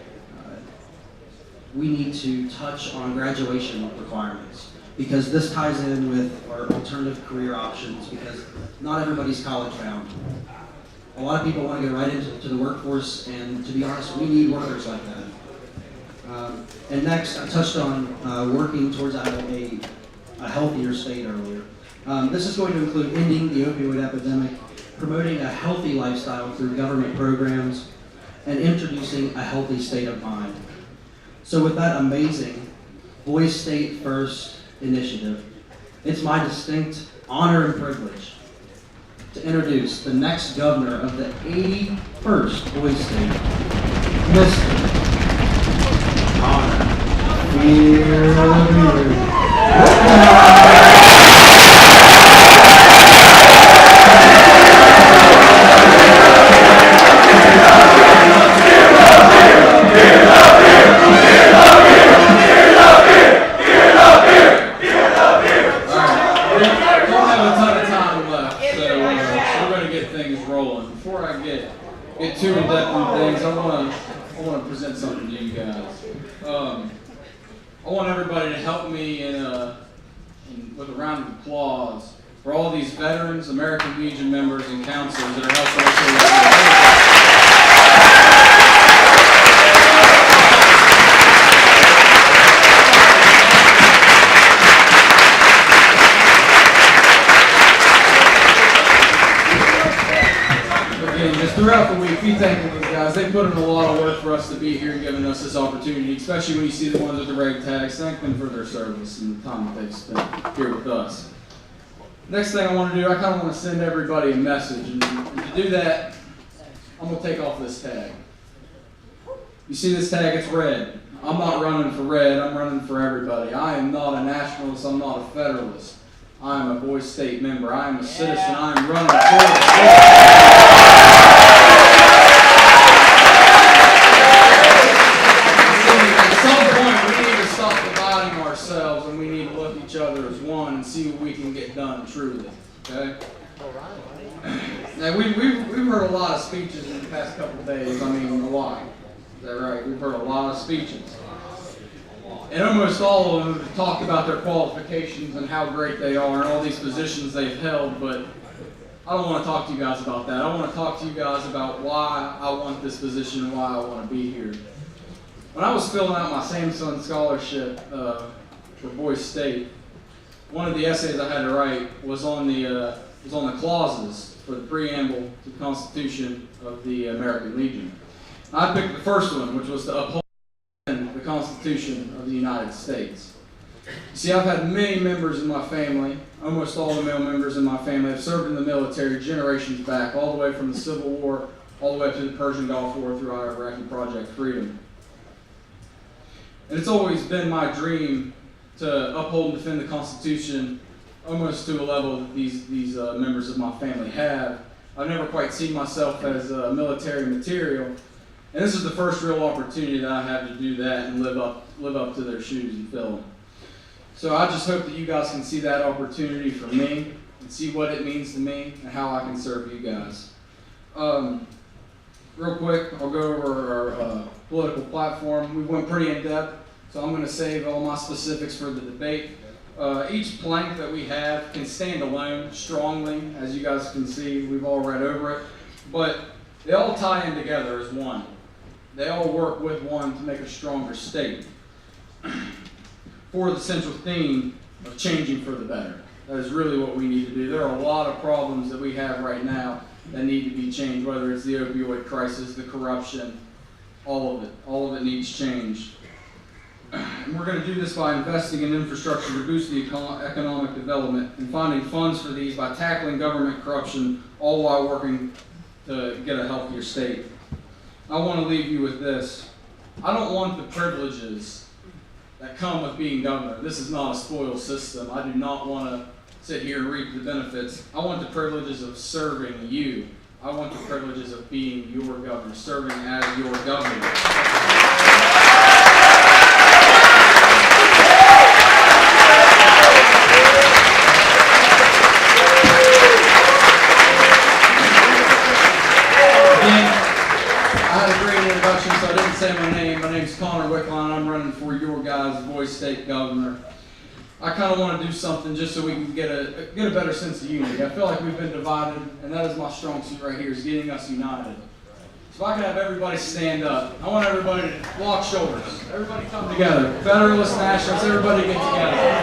we need to touch on graduation requirements because this ties in with our alternative career options because not everybody's college bound. A lot of people want to get right into the workforce, and to be honest, we need workers like that. And next, I touched on working towards a healthier state earlier. This is going to include ending the opioid epidemic, promoting a healthy lifestyle through government programs, and introducing a healthy state of mind. So with that amazing Voice State First initiative, it's my distinct honor and privilege to introduce the next governor of the 81st Voice State, Mr. Connor Fear. Get too in depth on things. I want to present something to you guys. I want everybody to help me with a round of applause for all these veterans, American Legion members, and counselors that are helping throughout the week, be thankful to these guys. They put in a lot of work for us to be here and giving us this opportunity, especially when you see the ones with the reg tags. Thank them for their service and the time that they've spent here with us. Next thing I want to do, I kind of want to send everybody a message. And to do that, I'm going to take off this tag. You see this tag? It's red. I'm not running for red. I'm running for everybody. I am not a nationalist. I'm not a federalist. I am a Voice State member. I am a citizen. I am running for the ourselves, and we need to look at each other as one and see what we can get done truly. Okay? Now we've heard a lot of speeches in the past couple of days. I mean, a lot. Is that right? We've heard a lot of speeches, and almost all of them have talked about their qualifications and how great they are and all these positions they've held. But I don't want to talk to you guys about that. I want to talk to you guys about why I want this position and why I want to be here. When I was filling out my Samson scholarship for Boise State, one of the essays I had to write was on the was on the clauses for the preamble to the Constitution of the American Legion. I picked the first one, which was to uphold the Constitution of the United States. See, I've had many members in my family, almost all the male members in my family have served in the military generations back, all the way from the Civil War, all the way up to the Persian Gulf War through our Iraqi Project Freedom. And it's always been my dream to uphold and defend the Constitution almost to a level that these members of my family have. I've never quite seen myself as military material, and this is the first real opportunity that I have to do that and live up to their shoes and fill them. So I just hope that you guys can see that opportunity for me and see what it means to me and how I can serve you guys. Real quick, I'll go over our political platform. We went pretty in depth, so I'm going to save all my specifics for the debate. Each plank that we have can stand alone strongly, as you guys can see. We've all read over it, but they all tie in together as one. They all work with one to make a stronger state for the central theme of changing for the better. That is really what we need to do. There are a lot of problems that we have right now that need to be changed, whether it's the opioid crisis, the corruption, all of it. All of it needs change. And we're going to do this by investing in infrastructure to boost the economic development and finding funds for these by tackling government corruption, all while working to get a healthier state. I want to leave you with this. I don't want the privileges that come with being governor. This is not a spoils system. I do not want to sit here and reap the benefits. I want the privileges of serving you. I want the privileges of being your governor, serving as your governor. So I didn't say my name. My name's Connor Wickline. I'm running for your guys' voice state governor. I kind of want to do something just so we can get a better sense of unity. I feel like we've been divided, and that is my strong suit right here, is getting us united. So if I could have everybody stand up. I want everybody to lock shoulders. Everybody come together. Federalists, Nationalists, everybody get together.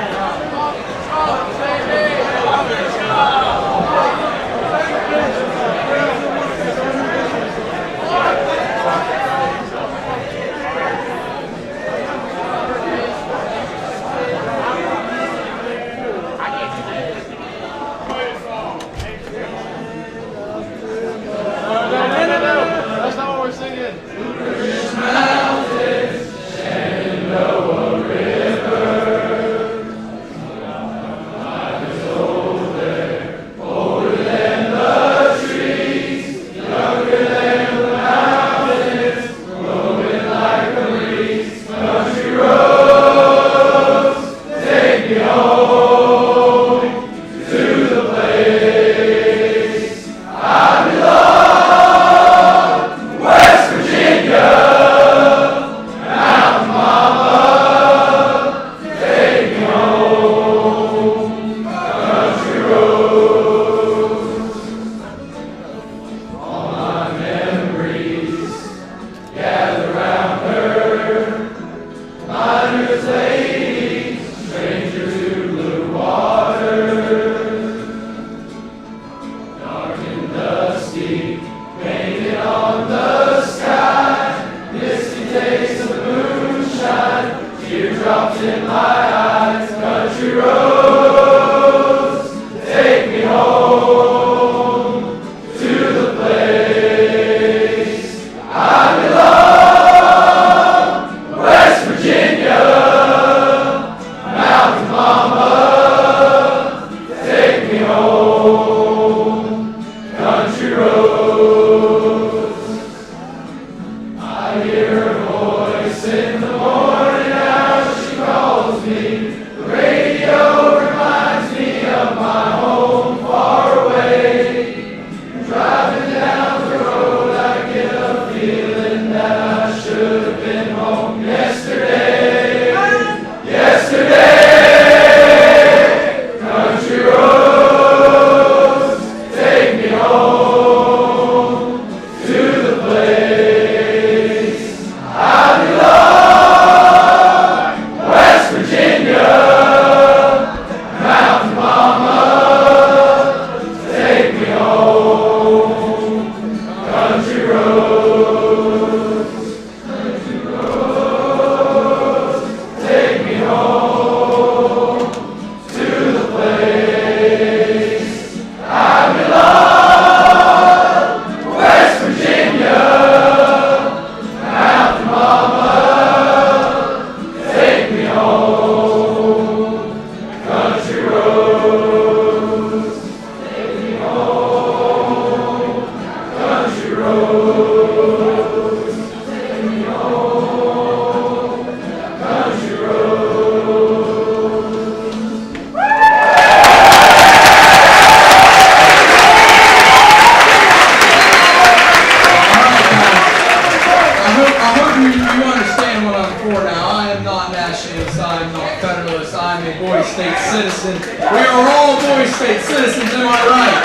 citizen. We are all Boise State citizens, am I right?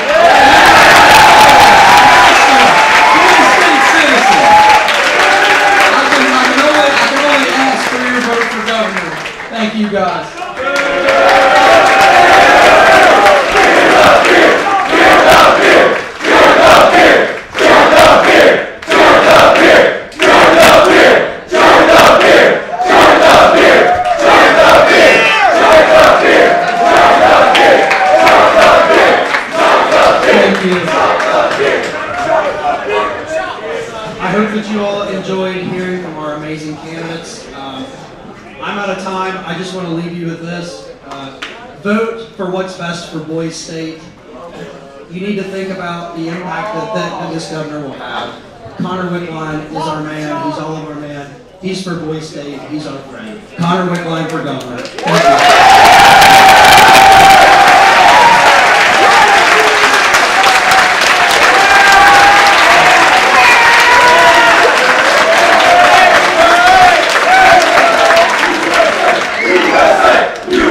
Boise State citizen. I can only ask for your vote for governor. Thank you guys. Thank you. I hope that you all enjoyed hearing from our amazing candidates. I'm out of time. I just want to leave you with this. Vote for what's best for Boise State. You need to think about the impact that this governor will have. Connor Wickline is our man. He's all of our man. He's for Boise State. He's our friend. Connor Wickline for governor. Thank you.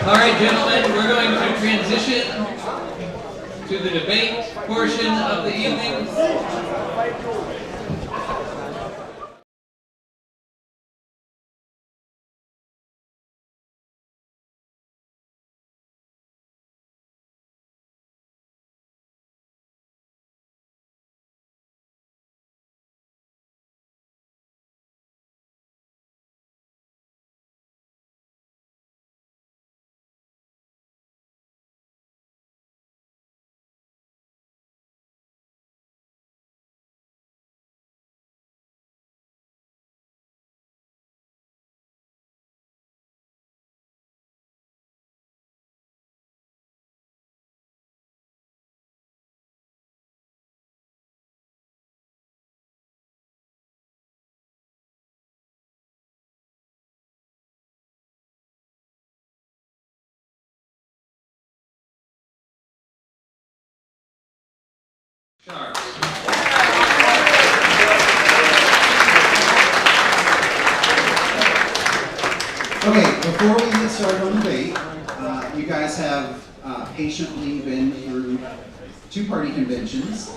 All right, gentlemen, we're going to transition to the debate portion of the evening. Okay, before we get started on the debate, you guys have patiently been through 2 party conventions,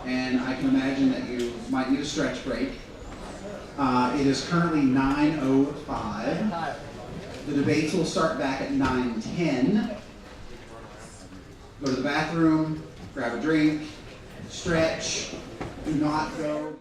and I can imagine that you might need a stretch break. It is currently 9:05. The debates will start back at 9:10. Go to the bathroom, grab a drink, stretch, do not go.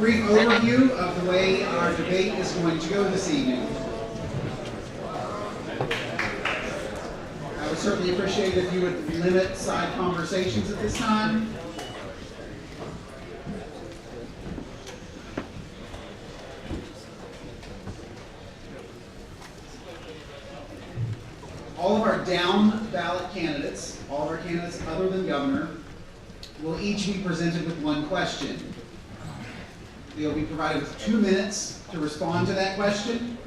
brief overview of the way our debate is going to go this evening. I would certainly appreciate if you would limit side conversations at this time. All of our down ballot candidates, all of our candidates other than governor, will each be presented with one question. They'll be provided with 2 minutes to respond to that question.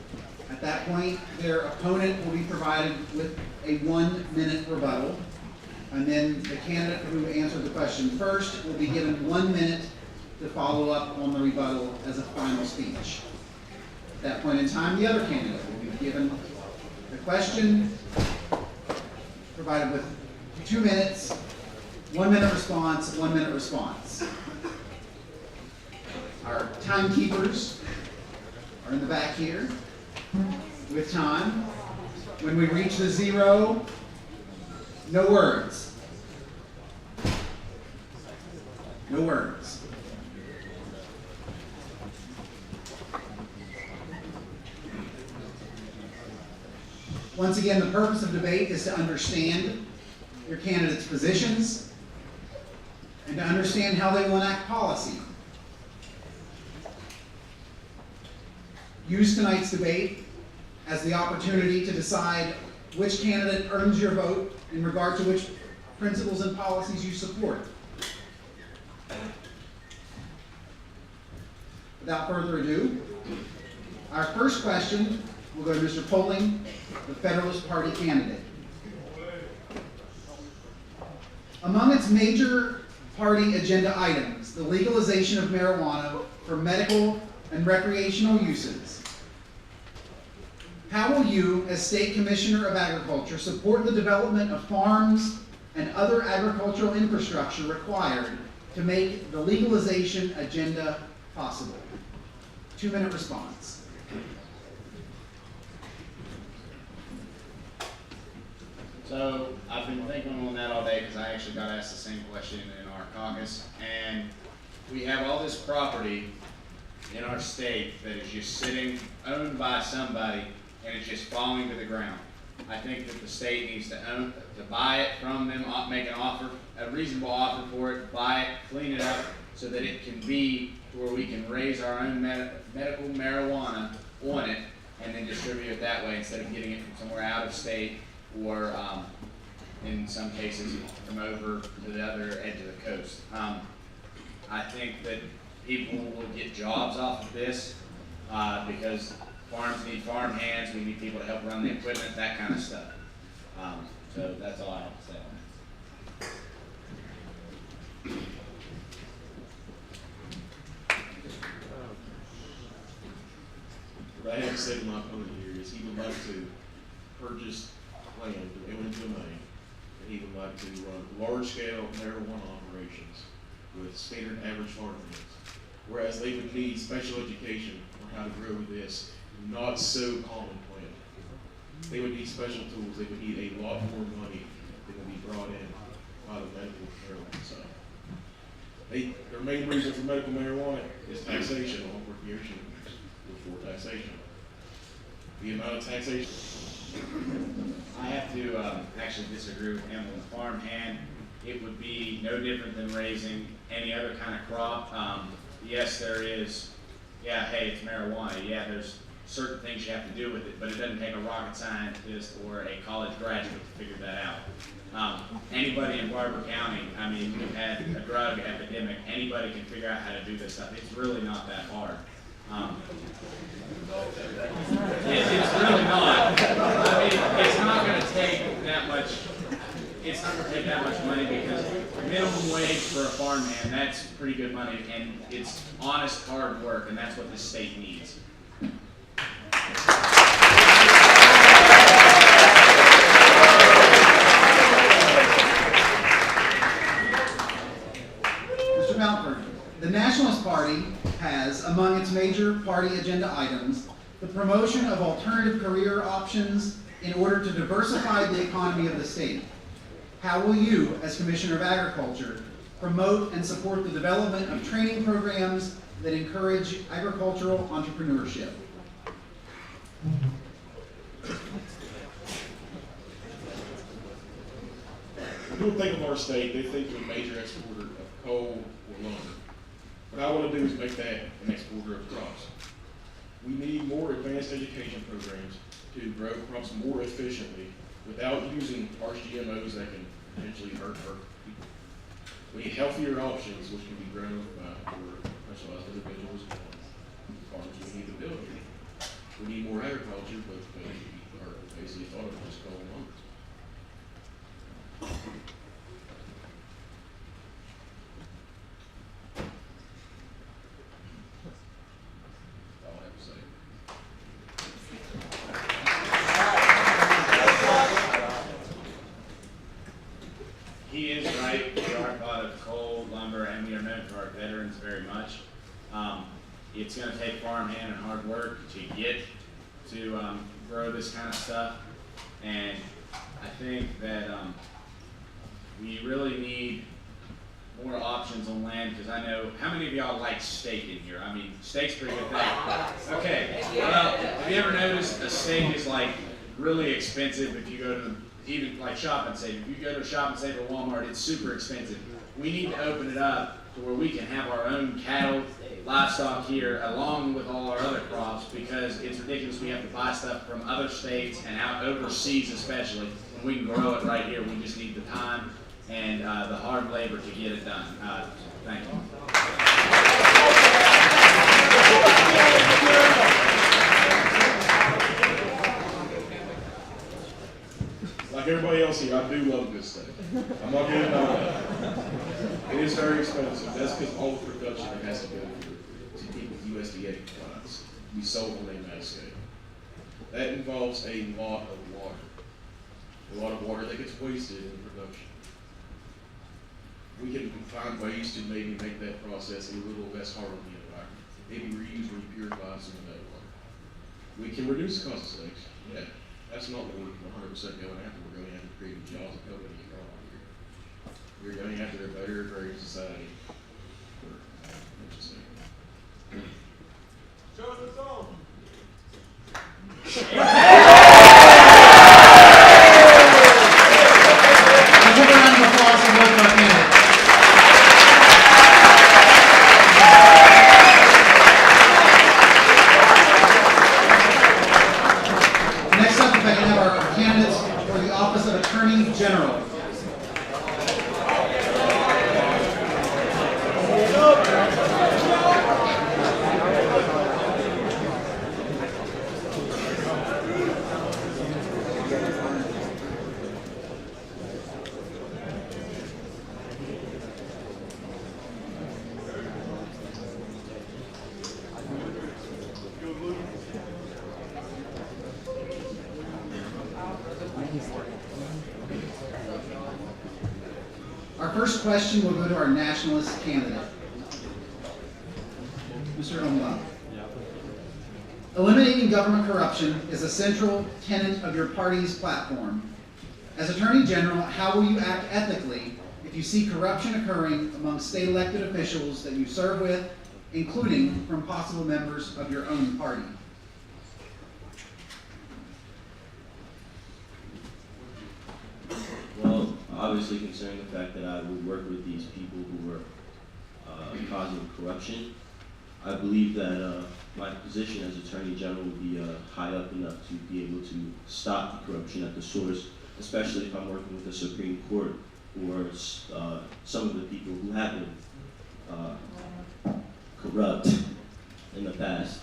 At that point, their opponent will be provided with a 1-minute rebuttal. And then the candidate who answered the question first will be given 1 minute to follow up on the rebuttal as a final speech. At that point in time, the other candidate will be given the question, provided with 2 minutes, 1 minute response, 1 minute response. Our timekeepers are in the back here with time. When we reach the 0, no words. No words. Once again, the purpose of debate is to understand your candidates' positions and to understand how they will enact policy. Use tonight's debate as the opportunity to decide which candidate earns your vote in regard to which principles and policies you support. Without further ado, our first question will go to Mr. Poling, the Federalist Party candidate. Among its major party agenda items, the legalization of marijuana for medical and recreational uses. How will you, as State Commissioner of Agriculture, support the development of farms and other agricultural infrastructure required to make the legalization agenda possible? 2-minute response. So I've been thinking on that all day because I actually got asked the same question in our caucus, and we have all this property in our state that is just sitting, owned by somebody, and it's just falling to the ground. I think that the state needs to buy it from them, make an offer, a reasonable offer for it, buy it, clean it up, so that it can be to where we can raise our own medical marijuana on it, and then distribute it that way instead of getting it from somewhere out of state, or in some cases from over to the other edge of the coast. I think that people will get jobs off of this because farms need farm hands, we need people to help run the equipment, that kind of stuff. So that's all I have to say on that. What I have to say to my opponent here is he would like to purchase land with eminent domain, and he would like to run large-scale marijuana operations with standard average farmhands, whereas they would need special education on how to grow this not so common plant. They would need special tools. They would need a lot more money than would be brought in by the medical marijuana side. Their main reason for medical marijuana is taxation on recreational use before taxation. The amount of taxation. I have to actually disagree with him on the farm hand. It would be no different than raising any other kind of crop. Yes, there is, hey, it's marijuana. Yeah, there's certain things you have to do with it, but it doesn't take a rocket scientist or a college graduate to figure that out. Anybody in Barber County, I mean, we've had a drug epidemic. Anybody can figure out how to do this stuff. It's really not that hard. It's really not. I mean, it's not going to take that much. It's not going to take that much money because minimum wage for a farmhand, that's pretty good money, and it's honest, hard work, and that's what this state needs. Mr. Mountford, the Nationalist Party has, among its major party agenda items, the promotion of alternative career options in order to diversify the economy of the state. How will you, as Commissioner of Agriculture, promote and support the development of training programs that encourage agricultural entrepreneurship. When people think of our state, they think of a major exporter of coal or lumber. What I want to do is make that an exporter of crops. We need more advanced education programs to grow crops more efficiently without using harsh GMOs that can potentially hurt people. We need healthier options which can be grown by more specialized individuals and farmers. We need the ability. We need more agriculture, but we are basically thought of as coal and lumber. That's all I have to say. He is right. We are thought of coal, lumber, and we are known for our veterans very much. It's going to take farmhand and hard work to get to grow this kind of stuff, and I think that we really need more options on land, because I know, how many of y'all like steak in here? I mean, steak's a pretty good thing. Okay, well, have you ever noticed a steak is like really expensive if you go to even like Shop and Save? If you go to Shop and Save or Walmart, it's super expensive. We need to open it up to where we can have our own cattle, livestock here, along with all our other crops, because it's ridiculous we have to buy stuff from other states and out overseas especially, when we can grow it right here. We just need the time and the hard labor to get it done. Thank you. Like everybody else here, I do love good steak. I'm not getting that. It is very expensive. That's because all the production that has to go to keep with USDA compliance. We sold on a mass scale. That involves a lot of water. A lot of water that gets wasted in production. We can find ways to maybe make that process a little less hard on the environment. Maybe reuse or purify some of that water. We can reduce the cost of steaks. Yeah, that's not what we're 100% going after. We're going after creating jobs and companies around here. We're going after a better agrarian society for interesting. Show us the song. Next up, if I can have our candidates for the office of Attorney General. Our first question will go to our nationalist candidate, Mr. Omba. Eliminating government corruption is a central tenet of your party's platform. As Attorney General, how will you act ethically if you see corruption occurring among state elected officials that you serve with, including from possible members of your own party? Well, obviously considering the fact that I would work with these people who were causing corruption, I believe that my position as Attorney General would be high up enough to be able to stop the corruption at the source, especially if I'm working with the Supreme Court or some of the people who have been corrupt in the past,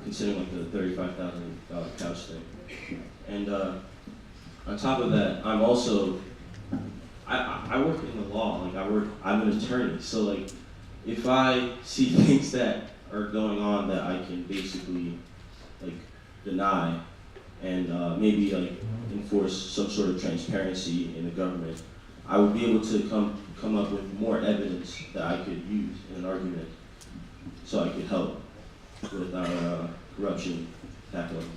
considering like the $35,000 couch thing. And on top of that, I'm also, I work in the law, like I'm an attorney, so like if I see things that are going on that I can basically like deny and maybe like enforce some sort of transparency in the government, I would be able to come up with more evidence that I could use in an argument so I could help with our corruption tackling.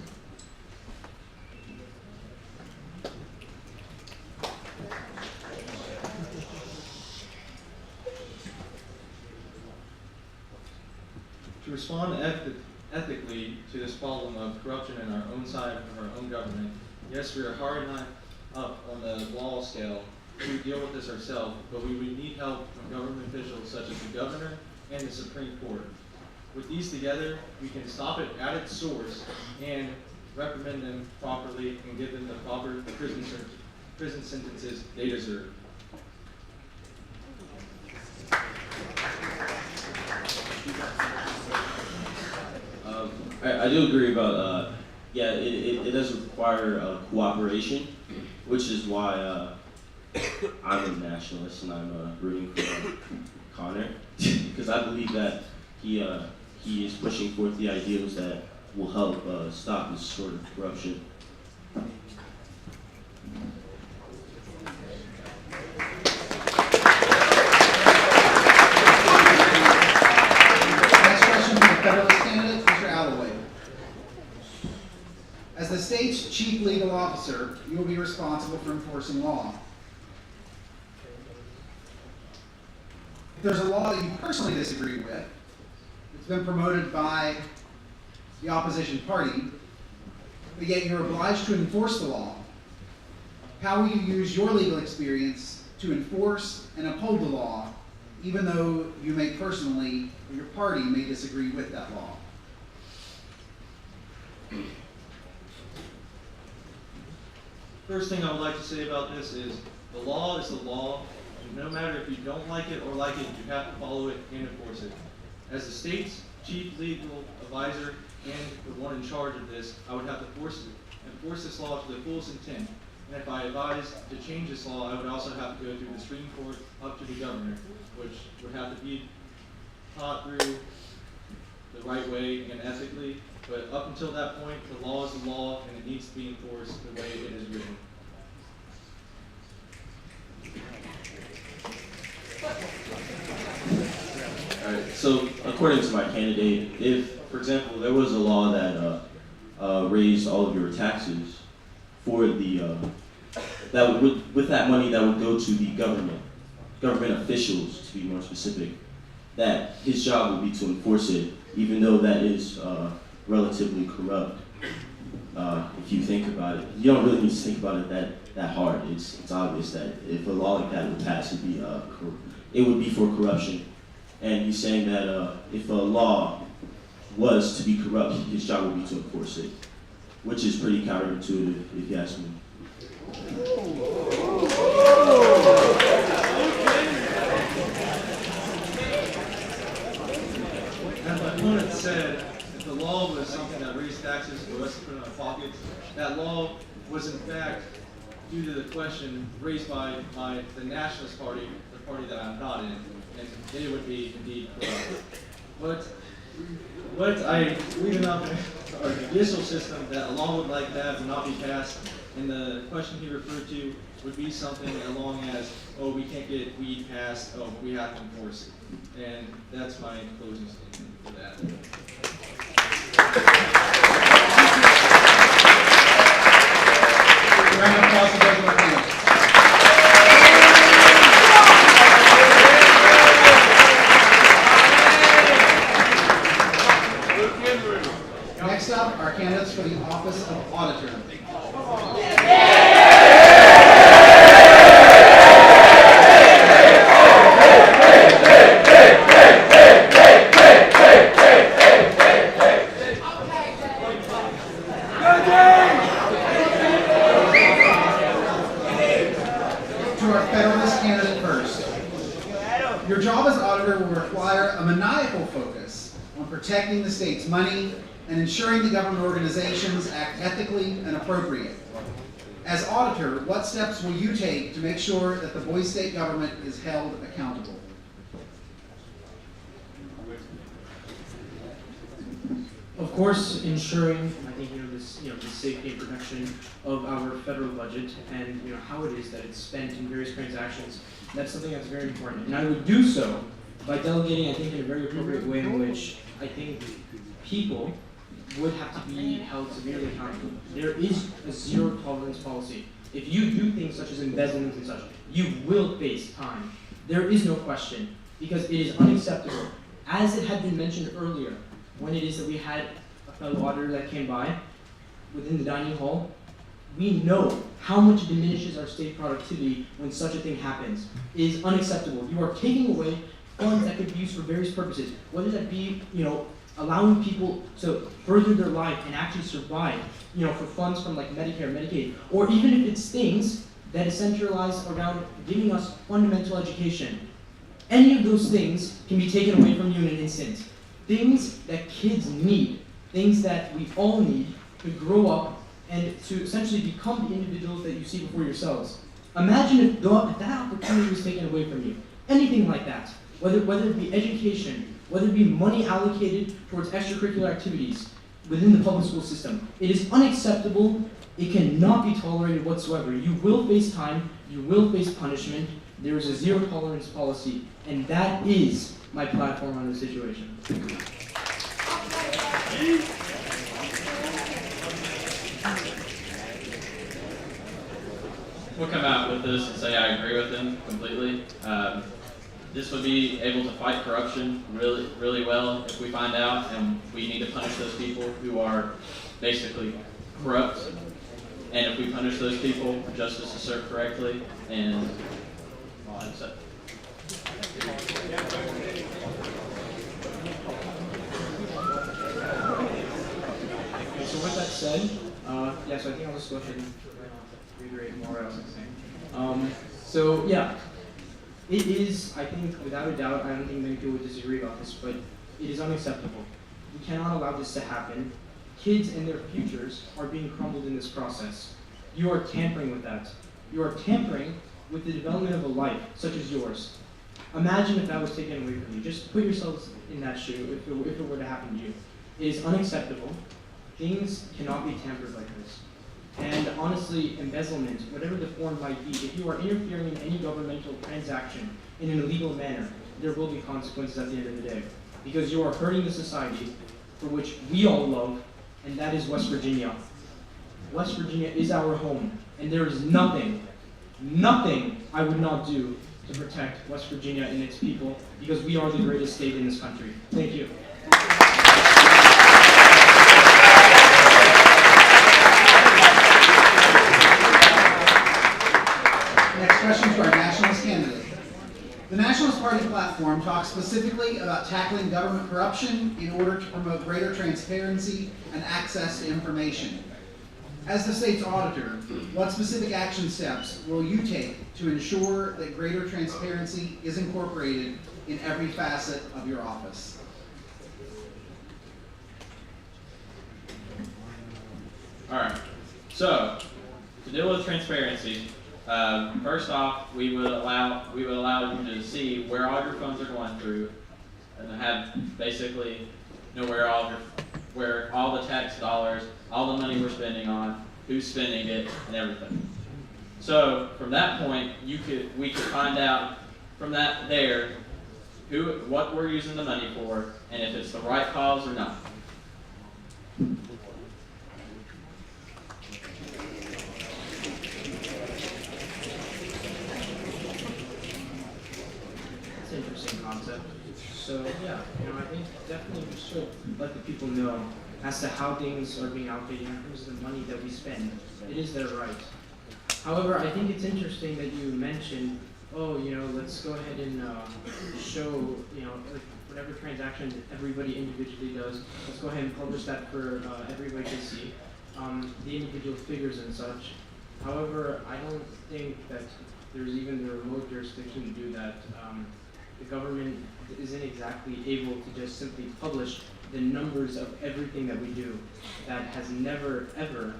To respond ethically to this problem of corruption in our own side of our own government, yes, we are hard enough up on the law scale to deal with this ourselves, but we would need help from government officials such as the governor and the Supreme Court. With these together, we can stop it at its source and reprimand them properly and give them the proper prison sentences they deserve. I do agree about, yeah, it does require cooperation, which is why I'm a nationalist and I'm rooting for Connor, because I believe that he is pushing forth the ideals that will help stop this sort of corruption. As the state's chief legal officer, you will be responsible for enforcing law. If there's a law that you personally disagree with, it's been promoted by the opposition party, but yet you're obliged to enforce the law, how will you use your legal experience to enforce and uphold the law, even though you may personally, or your party may disagree with that law? First thing I would like to say about this is the law is the law, and no matter if you don't like it or like it, you have to follow it and enforce it. As the state's chief legal advisor and the one in charge of this, I would have to enforce this law to the fullest intent. And if I advise to change this law, I would also have to go through the Supreme Court up to the governor, which would have to be taught through the right way and ethically. But up until that point, the law is the law, and it needs to be enforced the way it is written. Alright, so according to my candidate, if, for example, there was a law that raised all of your taxes for the, with that money that would go to the government officials, to be more specific, that his job would be to enforce it, even though that is relatively corrupt. If you think about it, you don't really need to think about it that hard. It's obvious that if a law like that would pass, it would be for corruption. And he's saying that if a law was to be corrupt, his job would be to enforce it, which is pretty counterintuitive, if you ask me. As my opponent said, if the law was something that raised taxes for us to put in our pockets, that law was in fact due to the question raised by the Nationalist Party, the party that I'm not in, and they would be indeed corrupt. What I leaving up our judicial system that a law would like that would not be passed, and the question he referred to would be something along as, oh, we can't get weed passed, oh, we have to enforce it. And that's my closing statement for that. Round of applause for both of our panelists. Next up, our candidates for the office of auditor. To our Federalist candidate first. Your job as auditor will require a maniacal focus on protecting the state's money and ensuring the government organizations act ethically and appropriate. As auditor, what steps will you take to make sure that the Boise State government is held accountable? Of course, ensuring, I think, the safety and protection of our federal budget and, how it is that it's spent in various transactions. That's something that's very important. And I would do so by delegating, I think, in a very appropriate way in which I think people would have to be held severely accountable. There is a zero tolerance policy. If you do things such as embezzlement and such, you will face time. There is no question, because it is unacceptable. As it had been mentioned earlier, when it is that we had a fellow auditor that came by within the dining hall, we know how much it diminishes our state productivity when such a thing happens. It is unacceptable. You are taking away funds that could be used for various purposes, whether that be, allowing people to further their life and actually survive, for funds from like Medicare, Medicaid, or even if it's things that is centralized around giving us fundamental education. Any of those things can be taken away from you in an instant. Things that kids need, things that we all need to grow up and to essentially become the individuals that you see before yourselves. Imagine if that opportunity was taken away from you. Anything like that, whether it be education, whether it be money allocated towards extracurricular activities within the public school system. It is unacceptable. It cannot be tolerated whatsoever. You will face time. You will face punishment. There is a zero tolerance policy, and that is my platform on this situation. We'll come out with this and say I agree with him completely. This would be able to fight corruption really, really well if we find out, and we need to punish those people who are basically corrupt. And if we punish those people, justice is served correctly, and well, that's it. So with that said, so I think I'll just go ahead and reiterate more what I was saying. So yeah, it is, I think, without a doubt, I don't think many people would disagree about this, but it is unacceptable. We cannot allow this to happen. Kids and their futures are being crumbled in this process. You are tampering with that. You are tampering with the development of a life, such as yours. Imagine if that was taken away from you. Just put yourselves in that shoe if it were to happen to you. It is unacceptable. Things cannot be tampered like this. And honestly, embezzlement, whatever the form might be, if you are interfering in any governmental transaction in an illegal manner, there will be consequences at the end of the day. Because you are hurting the society for which we all love, and that is West Virginia. West Virginia is our home, and there is nothing I would not do to protect West Virginia and its people, because we are the greatest state in this country. Thank you. Next question to our Nationalist candidate. The Nationalist Party platform talks specifically about tackling government corruption in order to promote greater transparency and access to information. As the state's auditor, what specific action steps will you take to ensure that greater transparency is incorporated in every facet of your office? All right. So, to deal with transparency, first off, we would allow you to see where all your funds are going through, and have basically know where all the tax dollars, all the money we're spending on, who's spending it, and everything. So from that point, we could find out from that there what we're using the money for, and if it's the right cause or not. That's an interesting concept. So yeah, I think definitely we should let the people know as to how things are being allocated in terms of the money that we spend. It is their right. However, I think it's interesting that you mentioned, let's go ahead and show, whatever transaction everybody individually does, let's go ahead and publish that for everybody to see, the individual figures and such. However, I don't think that there's even the remote jurisdiction to do that. The government isn't exactly able to just simply publish the numbers of everything that we do. That has never, ever,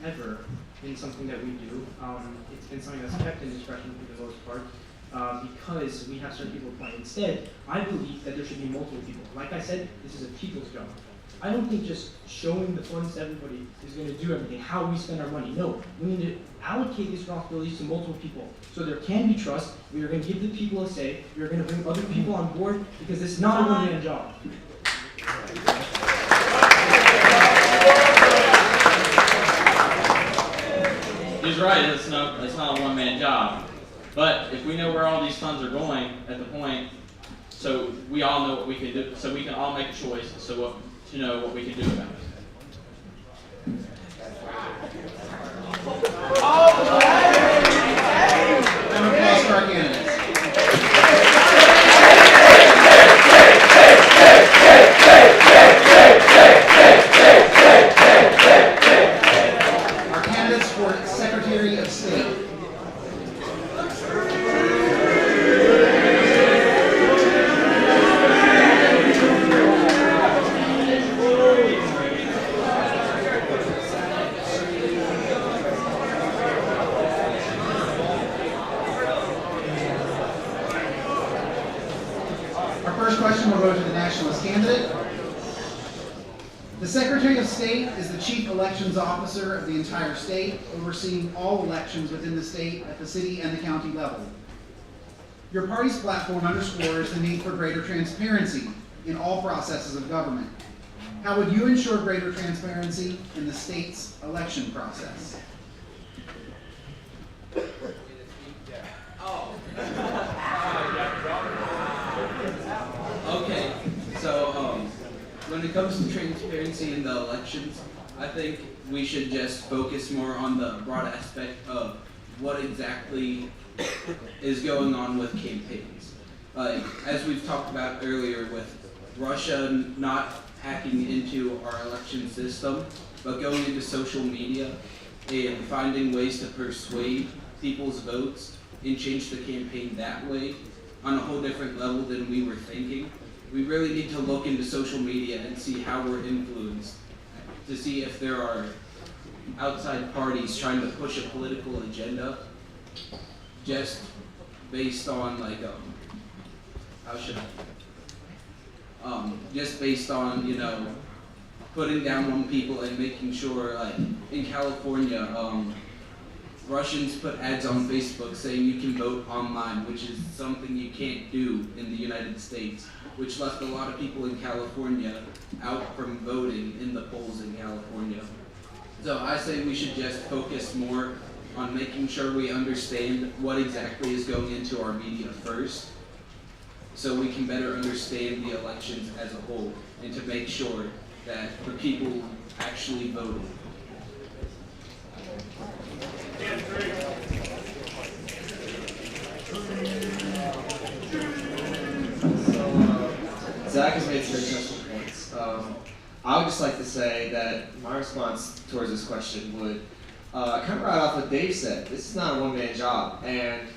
ever been something that we do. It's been something that's kept in discretion for the most part, because we have certain people applying. Instead, I believe that there should be multiple people. Like I said, this is a people's job. I don't think just showing the funds to everybody is going to do everything, how we spend our money. No, we need to allocate these responsibilities to multiple people so there can be trust. We are going to give the people a say. We are going to bring other people on board, because it's not a one-man job. He's right, it's not a one-man job. But if we know where all these funds are going at the point, so we all know what we can do, so we can all make a choice to know what we can do about it. Round of applause for our candidates. Our candidates for Secretary of State. Our first question will go to the nationalist candidate. The Secretary of State is the chief elections officer of the entire state, overseeing all elections within the state at the city and the county level. Your party's platform underscores the need for greater transparency in all processes of government. How would you ensure greater transparency in the state's election process? Okay, so when it comes to transparency in the elections, I think we should just focus more on the broad aspect of what exactly is going on with campaigns. As we've talked about earlier, with Russia not hacking into our election system, but going into social media and finding ways to persuade people's votes and change the campaign that way on a whole different level than we were thinking. We really need to look into social media and see how we're influenced, to see if there are outside parties trying to push a political agenda just based on how should I, just based on, you know, putting down one people and making sure, like in California, Russians put ads on Facebook saying you can vote online, which is something you can't do in the United States, which left a lot of people in California out from voting in the polls in California. So I say we should just focus more on making sure we understand what exactly is going into our media first, so we can better understand the elections as a whole, and to make sure that the people actually voted. Zach has made some interesting points. I would just like to say that my response towards this question would kind of right off what Dave said. This is not a one-man job, and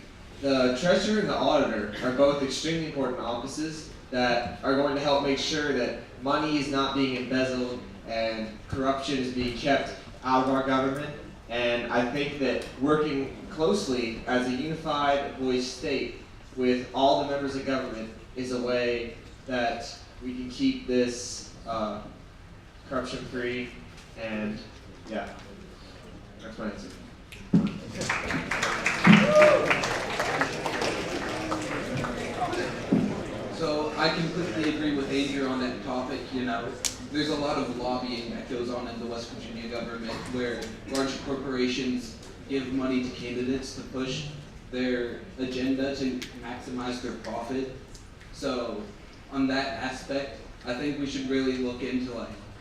the treasurer and the auditor are both extremely important offices that are going to help make sure that money is not being embezzled and corruption is being kept out of our government. And I think that working closely as a unified voice state with all the members of government is a way that we can keep this corruption free. And yeah, that's my answer. So I completely agree with Andrew on that topic. You know, there's a lot of lobbying that goes on in the West Virginia government where large corporations give money to candidates to push their agenda to maximize their profit. So on that aspect, I think we should really look into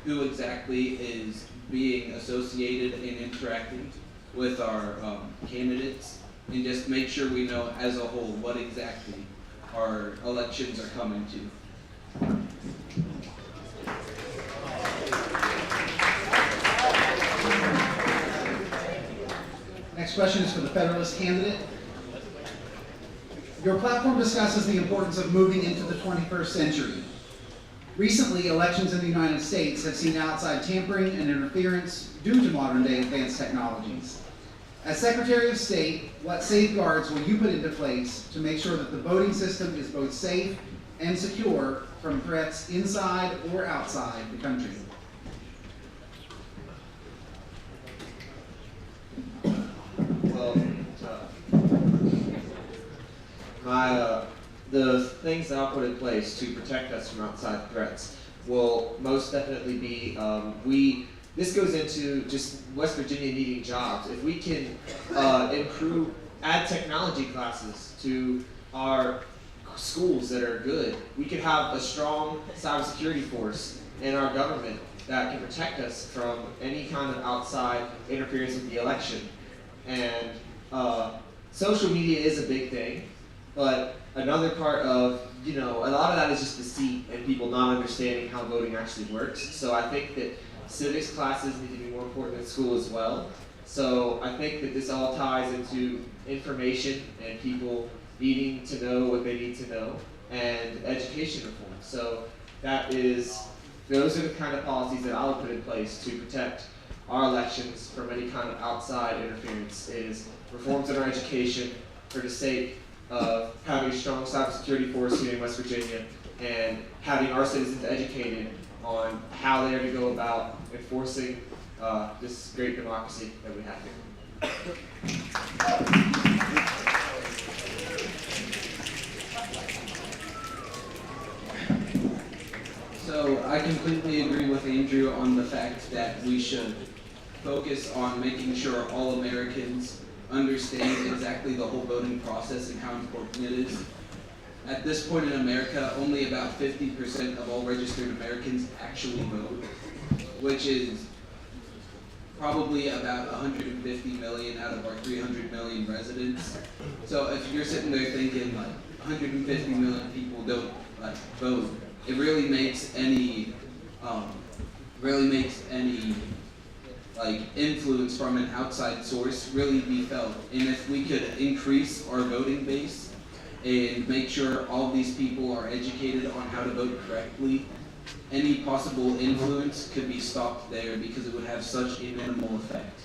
who exactly is being associated and interacting with our candidates, and just make sure we know as a whole what exactly our elections are coming to. Next question is for the Federalist candidate. Your platform discusses the importance of moving into the 21st century. Recently, elections in the United States have seen outside tampering and interference due to modern-day advanced technologies. As Secretary of State, what safeguards will you put into place to make sure that the voting system is both safe and secure from threats inside or outside the country? Well, the things that I'll put in place to protect us from outside threats will most definitely be, this goes into just West Virginia needing jobs. If we can add technology classes to our schools that are good, we could have a strong cybersecurity force in our government that can protect us from any kind of outside interference with the election. And social media is a big thing, but another part of, a lot of that is just deceit and people not understanding how voting actually works. So I think that civics classes need to be more important in school as well. So I think that this all ties into information and people needing to know what they need to know, and education reform. So those are the kind of policies that I would put in place to protect our elections from any kind of outside interference, is reforms in our education for the sake of having a strong cybersecurity force here in West Virginia and having our citizens educated on how they are to go about enforcing this great democracy that we have here. So I completely agree with Andrew on the fact that we should focus on making sure all Americans understand exactly the whole voting process and how important it is. At this point in America, only about 50% of all registered Americans actually vote, which is probably about 150 million out of our 300 million residents. So if you're sitting there thinking like 150 million people don't vote, it really makes any influence from an outside source really be felt. And if we could increase our voting base and make sure all these people are educated on how to vote correctly, any possible influence could be stopped there because it would have such a minimal effect.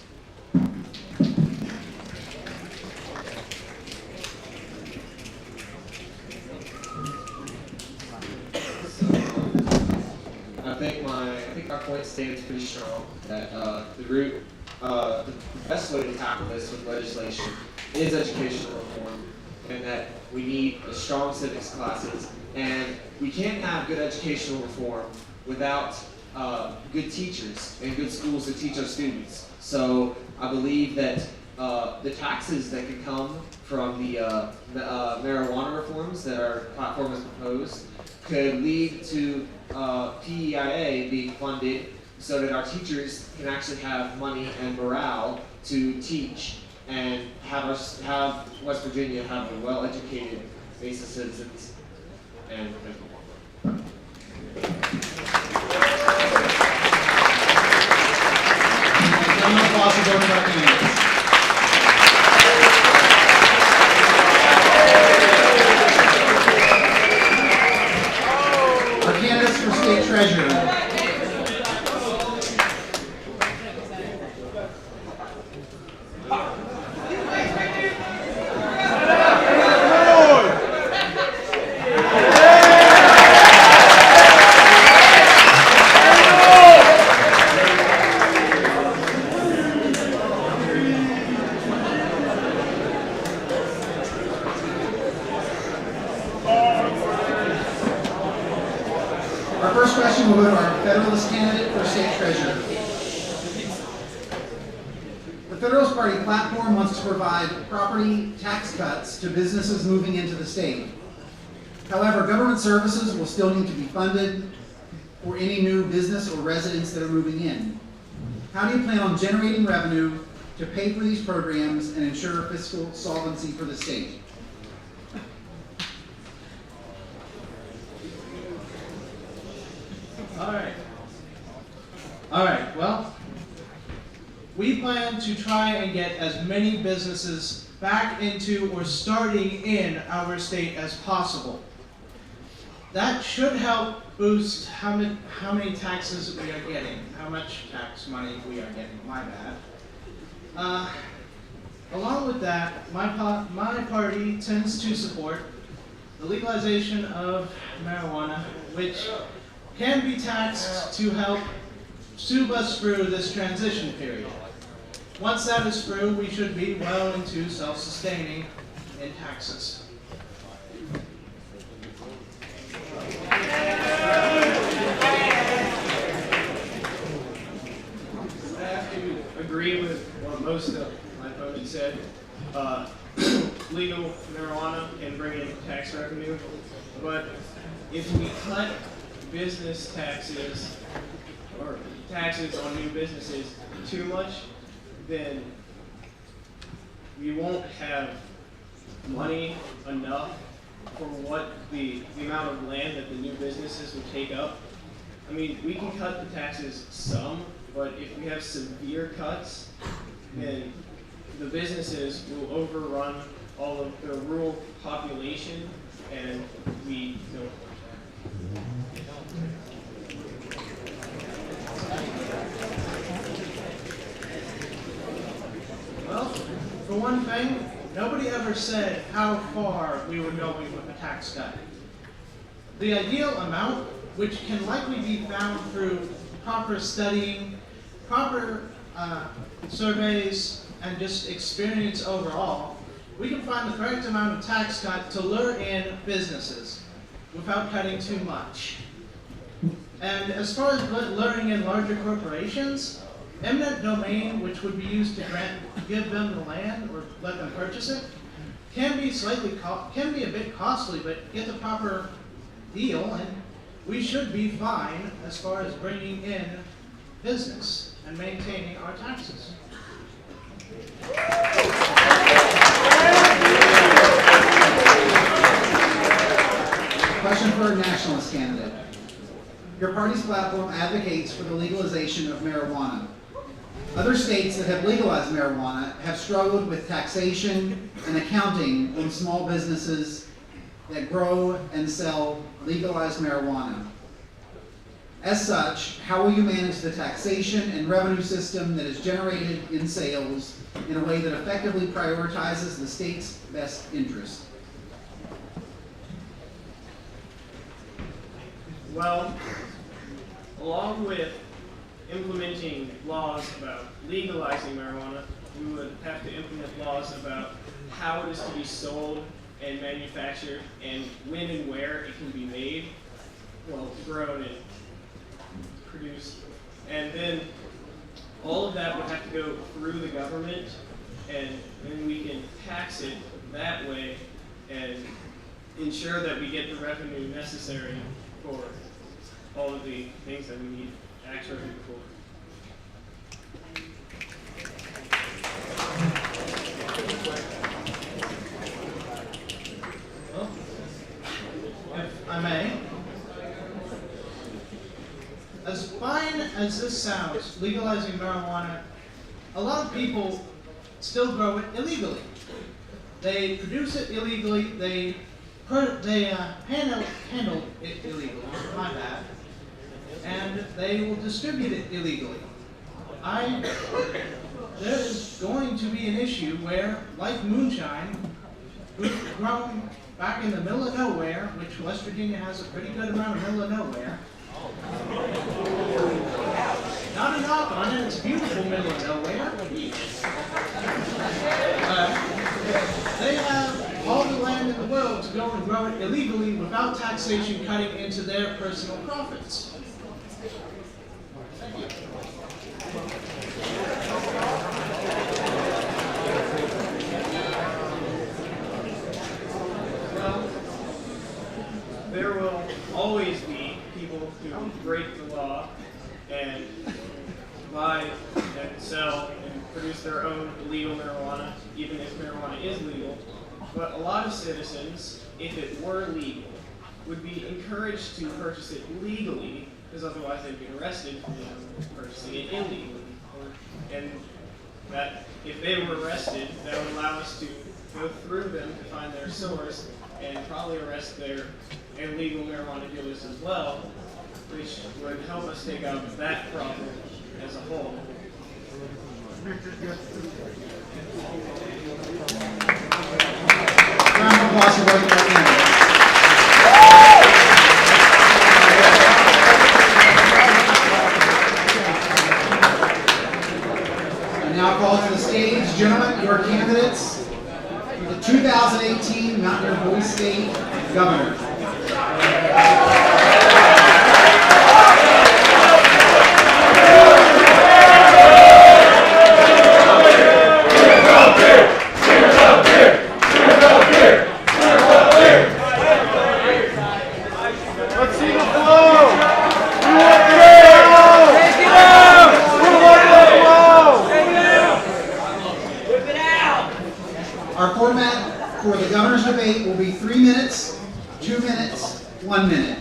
I think our point stands pretty strong that the best way to tackle this with legislation is educational reform, and that we need strong civics classes, and we can't have good educational reform without good teachers and good schools to teach our students. So I believe that the taxes that can come from the marijuana reforms that our platform has proposed could lead to PEIA being funded so that our teachers can actually have money and morale to teach and have West Virginia have a well-educated base of citizens. And Our candidates for state treasurer. Our first question will go to our Federalist candidate for state treasurer. The Federalist Party platform wants to provide property tax cuts to businesses moving into the state. However, government services will still need to be funded for any new business or residents that are moving in. How do you plan on generating revenue to pay for these programs and ensure fiscal solvency for the state? All right, well, we plan to try and get as many businesses back into or starting in our state as possible. That should help boost how many taxes we are getting, how much tax money we are getting, my bad. Along with that, my party tends to support the legalization of marijuana, which can be taxed to help soothe us through this transition period. Once that is through, we should be well into self-sustaining in taxes. I have to agree with what most of my opponents said. Legal marijuana can bring in tax revenue, but if we cut business taxes or taxes on new businesses too much, then we won't have money enough for what the amount of land that the new businesses would take up. I mean, we can cut the taxes some, but if we have severe cuts, then the businesses will overrun all of the rural population, and we don't. Well, for one thing, nobody ever said how far we were going with a tax cut. The ideal amount, which can likely be found through proper studying, proper surveys, and just experience overall, we can find the correct amount of tax cut to lure in businesses without cutting too much. And as far as luring in larger corporations, eminent domain, which would be used to give them the land or let them purchase it, can be a bit costly, but get the proper deal, and we should be fine as far as bringing in business and maintaining our taxes. Question for a nationalist candidate. Your party's platform advocates for the legalization of marijuana. Other states that have legalized marijuana have struggled with taxation and accounting on small businesses that grow and sell legalized marijuana. As such, how will you manage the taxation and revenue system that is generated in sales in a way that effectively prioritizes the state's best interest? Well, along with implementing laws about legalizing marijuana, we would have to implement laws about how it is to be sold and manufactured, and when and where it can be made, well, grown and produced. And then all of that would have to go through the government, and then we can tax it that way and ensure that we get the revenue necessary for all of the things that we need tax revenue for. Well, if I may, as fine as this sounds, legalizing marijuana, a lot of people still grow it illegally. They produce it illegally, they handle it illegally, my bad, and they will distribute it illegally. There is going to be an issue where, like moonshine, we've grown back in the middle of nowhere, which West Virginia has a pretty good amount of middle of nowhere. Not a knock on it, it's beautiful middle of nowhere. They have all the land in the world to go and grow it illegally without taxation cutting into their personal profits. Thank you. Well, there will always be people who break the law and buy and sell and produce their own illegal marijuana, even if marijuana is legal. But a lot of citizens, if it were legal, would be encouraged to purchase it legally, because otherwise they'd be arrested for purchasing it illegally. And that, if they were arrested, that would allow us to go through them to find their source and probably arrest their illegal marijuana dealers as well, which would help us take out that problem as a whole. Round of applause for both our candidates. I now call to the stage, gentlemen, your candidates for the 2018 Mountaineer Boys State Governor. Let's see the flow! 2 minutes, 1 minute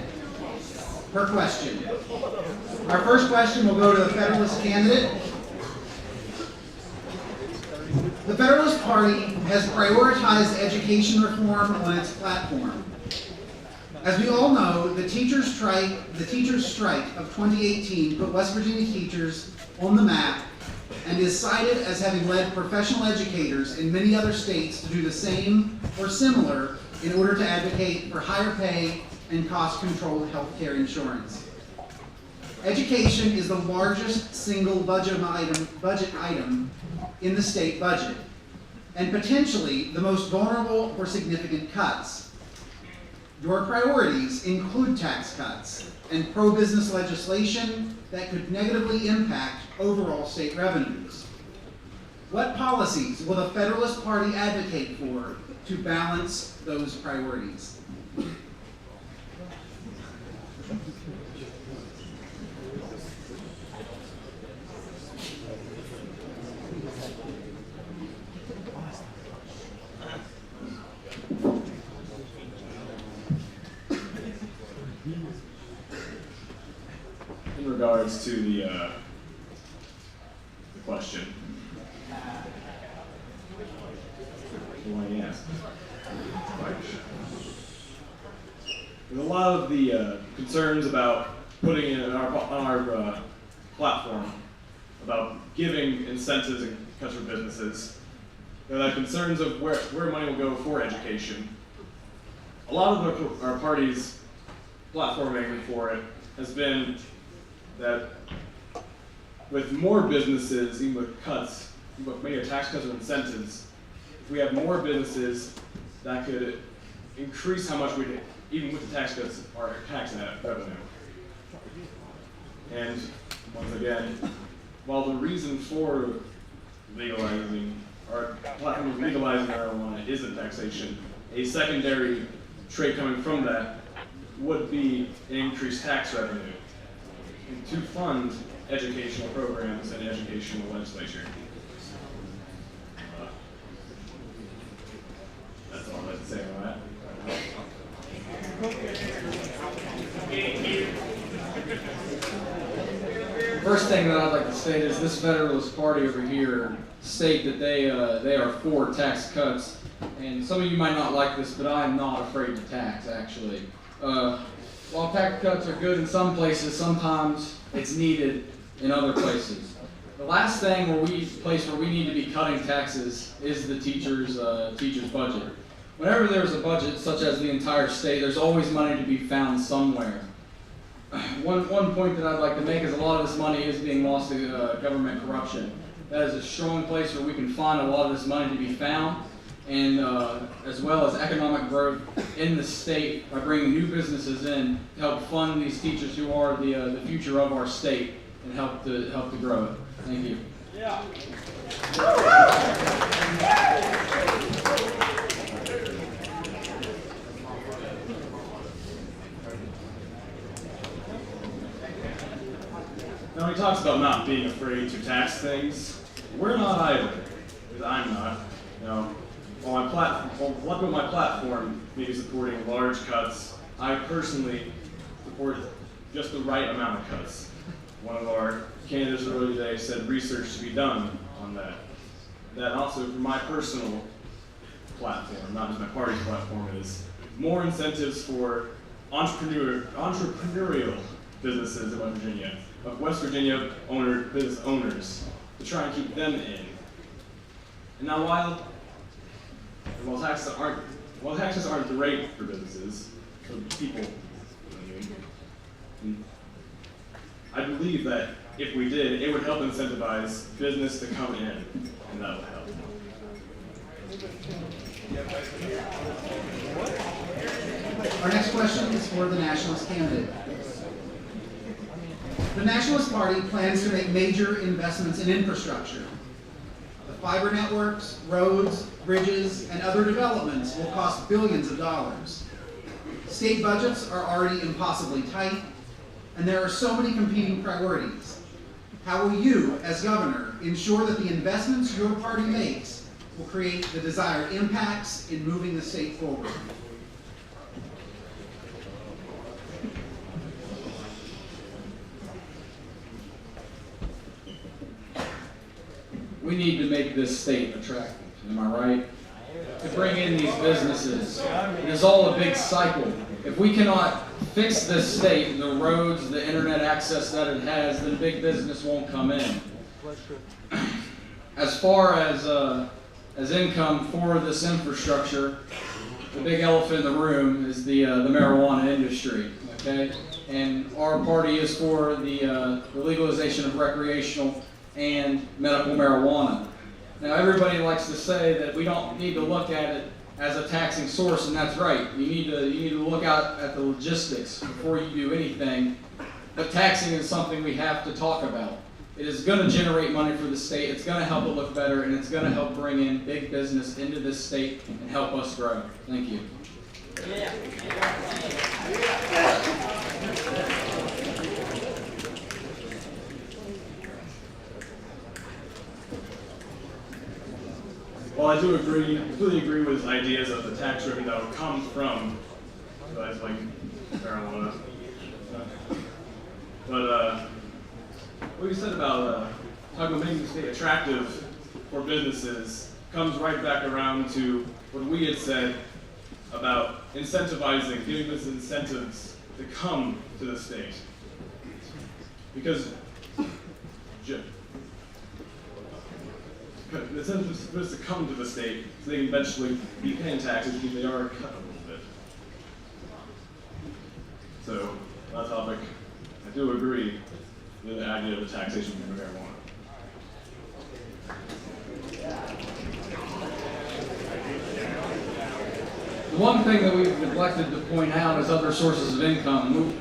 per question. Our first question will go to the Federalist candidate. The Federalist Party has prioritized education reform on its platform. As we all know, the teachers' strike of 2018 put West Virginia teachers on the map and is cited as having led professional educators in many other states to do the same or similar in order to advocate for higher pay and cost-controlled healthcare insurance. Education is the largest single budget item in the state budget, and potentially the most vulnerable for significant cuts. Your priorities include tax cuts and pro-business legislation that could negatively impact overall state revenues. What policies will the Federalist Party advocate for to balance those priorities? In regards to the question, what do you ask? There's a lot of the concerns about putting in on our platform about giving incentives and cuts for businesses. There are concerns of where money will go for education. A lot of our party's platforming for it has been that with more businesses, even with cuts, with maybe tax cuts or incentives, if we have more businesses, that could increase how much we, even with the tax cuts, our tax revenue. And once again, while the reason for legalizing marijuana isn't taxation, a secondary trait coming from that would be increased tax revenue and to fund educational programs and educational legislation. That's all I have to say on that. First thing that I'd like to state is this Federalist Party over here state that they are for tax cuts, and some of you might not like this, but I am not afraid to tax, actually. While tax cuts are good in some places, sometimes it's needed in other places. The last place where we need to be cutting taxes is the teacher's budget. Whenever there's a budget, such as the entire state, there's always money to be found somewhere. One point that I'd like to make is a lot of this money is being lost to government corruption. That is a strong place where we can find a lot of this money to be found, and as well as economic growth in the state by bringing new businesses in to help fund these teachers who are the future of our state and help to grow it. Thank you. Yeah. Now he talks about not being afraid to tax things. We're not either, because I'm not. You know, while my platform may be supporting large cuts, I personally support just the right amount of cuts. One of our candidates earlier today said research to be done on that. That also, for my personal platform, not just my party's platform, is more incentives for entrepreneurial businesses in West Virginia, of West Virginia business owners, to try and keep them in. And now while taxes aren't great for businesses, for people, I believe that if we did, it would help incentivize business to come in, and that would help. Our next question is for the Nationalist candidate. The Nationalist Party plans to make major investments in infrastructure. The fiber networks, roads, bridges, and other developments will cost billions of dollars. State budgets are already impossibly tight, and there are so many competing priorities. How will you, as governor, ensure that the investments your party makes will create the desired impacts in moving the state forward? we need to make this state attractive. Am I right? To bring in these businesses. It is all a big cycle. If we cannot fix this state, the roads, the internet access that it has, then big business won't come in. As far as income for this infrastructure, the big elephant in the room is the marijuana industry. Okay, and our party is for the legalization of recreational and medical marijuana. Now, everybody likes to say that we don't need to look at it as a taxing source, and that's right. You need to look out at the logistics before you do anything. But taxing is something we have to talk about. It is going to generate money for the state. It's going to help it look better, and it's going to help bring in big business into this state and help us grow. Thank you. Well, I do agree, completely agree with his ideas of the tax revenue that would come from guys like marijuana. But what you said about talking about making the state attractive for businesses comes right back around to what we had said about incentivizing, giving business incentives to come to the state. Because the incentive is supposed to come to the state so they can eventually be paying taxes because they are cut a little bit. So, on that topic, I do agree with the idea of the taxation of marijuana. The one thing that we've neglected to point out is other sources of income.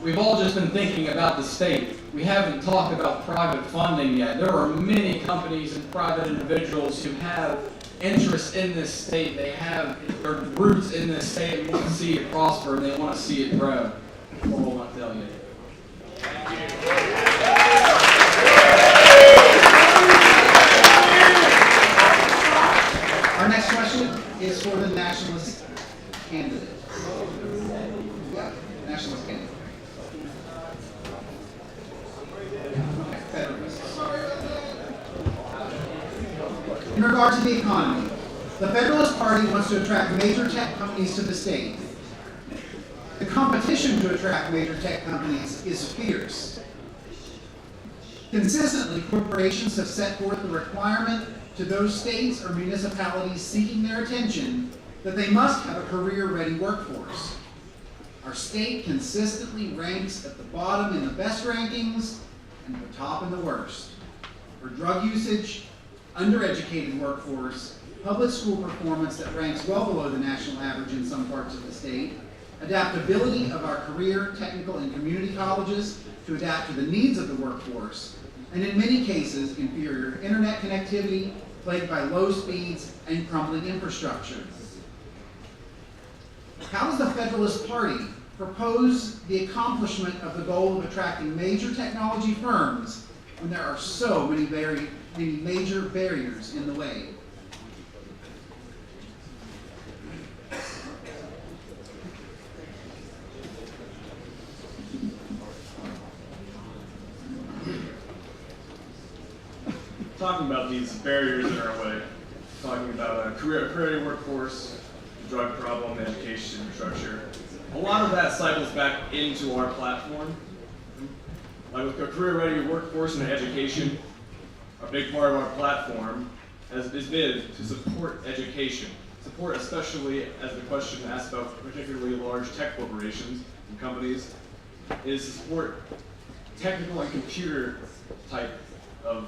We've all just been thinking about the state. We haven't talked about private funding yet. There are many companies and private individuals who have interest in this state. They have their roots in this state and want to see it prosper and they want to see it grow. That's all I want to tell you. Our next question is for the nationalist candidate. Yeah, nationalist candidate. Okay, Federalist. In regard to the economy, the Federalist Party wants to attract major tech companies to the state. The competition to attract major tech companies is fierce. Consistently, corporations have set forth the requirement to those states or municipalities seeking their attention that they must have a career-ready workforce. Our state consistently ranks at the bottom in the best rankings and the top in the worst. For drug usage, undereducated workforce, public school performance that ranks well below the national average in some parts of the state, adaptability of our career, technical, and community colleges to adapt to the needs of the workforce, and in many cases, inferior internet connectivity plagued by low speeds and crumbling infrastructure. How does the Federalist Party propose the accomplishment of the goal of attracting major technology firms when there are so many major barriers in the way? Talking about these barriers in our way, talking about a career workforce, drug problem, education, infrastructure. A lot of that cycles back into our platform. Like with a career-ready workforce and education, a big part of our platform has been to support education. Support, especially as the question asked about particularly large tech corporations and companies, is to support technical and computer type of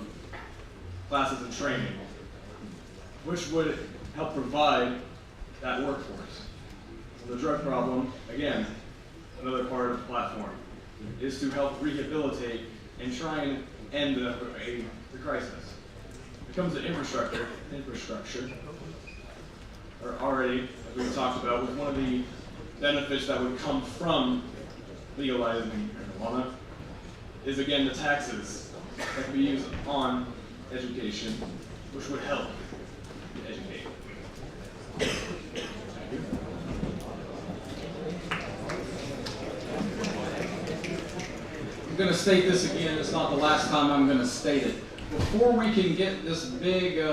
classes and training, which would help provide that workforce. The drug problem, again, another part of the platform, is to help rehabilitate and try and end the crisis. When it comes to infrastructure, or already, as we talked about, was one of the benefits that would come from legalizing marijuana, is again the taxes that can be used on education, which would help educate. Thank you. I'm going to state this again. It's not the last time I'm going to state it. before we can get this big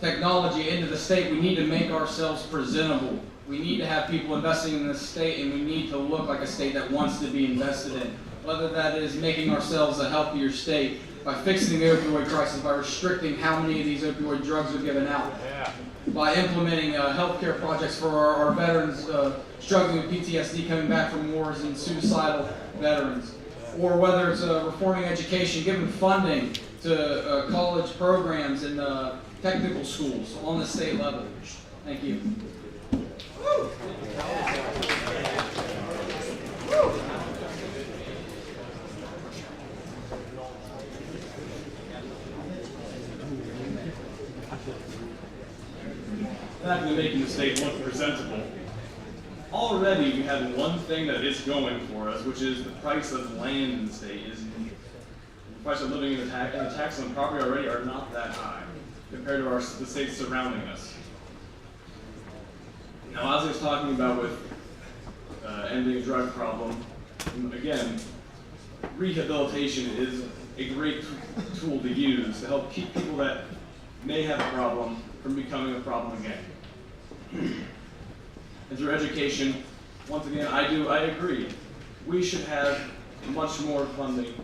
technology into the state, we need to make ourselves presentable. We need to have people investing in this state, and we need to look like a state that wants to be invested in. Whether that is making ourselves a healthier state, by fixing the opioid crisis, by restricting how many of these opioid drugs are given out, by implementing healthcare projects for our veterans struggling with PTSD coming back from wars and suicidal veterans, or whether it's reforming education, giving funding to college programs and technical schools on the state level. Thank you. Back to making the state look presentable. Already we have one thing that is going for us, which is the price of land in the state the price of living in the tax on property already are not that high compared to the states surrounding us. Now, as I was talking about with ending a drug problem, again, rehabilitation is a great tool to use to help keep people that may have a problem from becoming a problem again. And through education, once again, I agree. We should have much more funding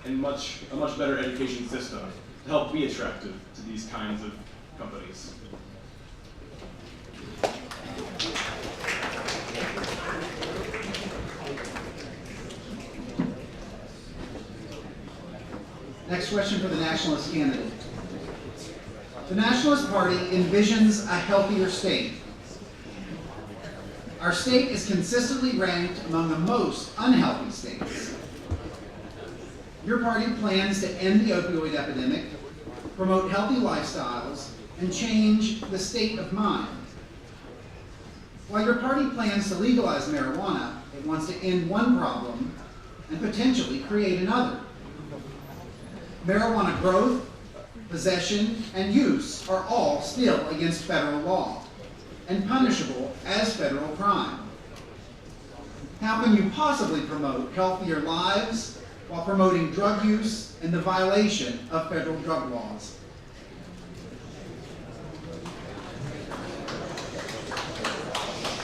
and a much better education system to help be attractive to these kinds of companies. Next question for the Nationalist candidate. The Nationalist Party envisions a healthier state. Our state is consistently ranked among the most unhealthy states. Your party plans to end the opioid epidemic, promote healthy lifestyles, and change the state of mind. While your party plans to legalize marijuana, it wants to end one problem and potentially create another. Marijuana growth, possession, and use are all still against federal law and punishable as federal crime. How can you possibly promote healthier lives while promoting drug use and the violation of federal drug laws?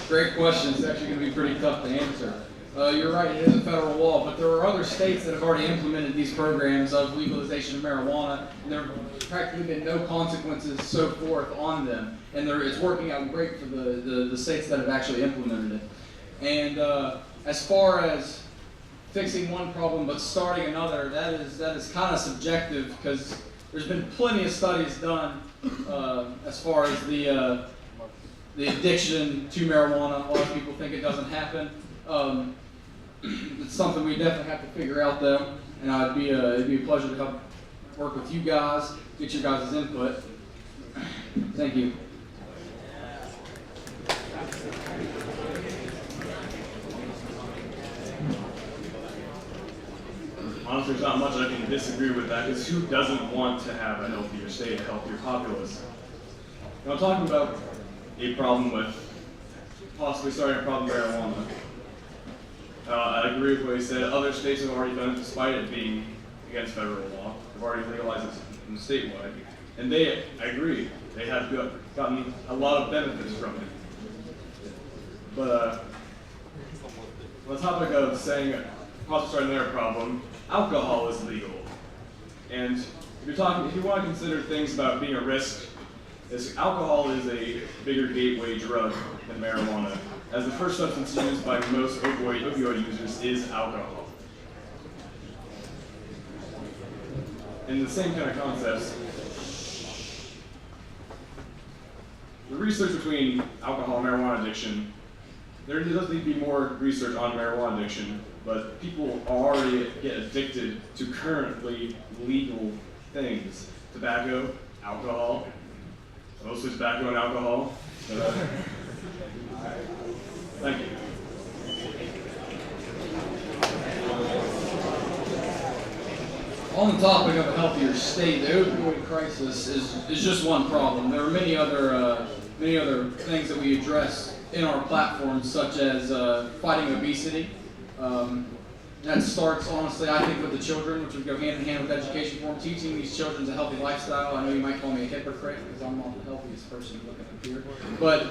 Great question. It's actually going to be pretty tough to answer. You're right, it is a federal law, but there are other states that have already implemented these programs of legalization of marijuana, and there have practically been no consequences so forth on them. And it's working out great for the states that have actually implemented it. And as far as fixing one problem but starting another, that is kind of subjective, because there's been plenty of studies done as far as the addiction to marijuana. A lot of people think it doesn't happen. It's something we definitely have to figure out, though, and it'd be a pleasure to help work with you guys, get your guys' input. Thank you. Honestly, there's not much I can disagree with that, because who doesn't want to have a healthier state, a healthier populace? Now, I'm talking about a problem with possibly starting a problem with marijuana. I agree with what he said. Other states have already done it despite it being against federal law. They've already legalized it statewide. And I agree, they have gotten a lot of benefits from it. But on the topic of saying possibly starting their problem, alcohol is legal. And if you want to consider things about being a risk, alcohol is a bigger gateway drug than marijuana, as the first substance used by most opioid users is alcohol. In the same kind of concepts, the research between alcohol and marijuana addiction, there does need to be more research on marijuana addiction, but people already get addicted to currently legal things. Tobacco, alcohol, mostly tobacco and alcohol. Thank you. On the topic of a healthier state, the opioid crisis is just one problem. There are many other things that we address in our platform, such as fighting obesity, That starts, honestly, I think, with the children, which would go hand in hand with education for them, teaching these children a healthy lifestyle. I know you might call me a hypocrite because I'm not the healthiest person looking up here. But,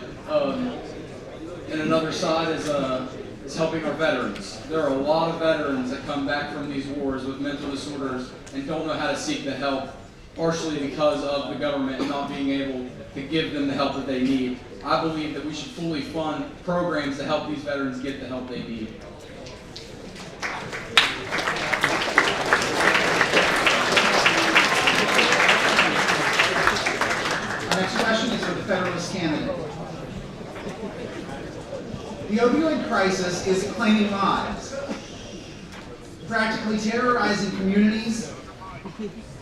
and another side is helping our veterans. There are a lot of veterans that come back from these wars with mental disorders and don't know how to seek the help, partially because of the government not being able to give them the help that they need. I believe that we should fully fund programs to help these veterans get the help they need. Our next question is for the Federalist candidate. The opioid crisis is claiming lives, practically terrorizing communities,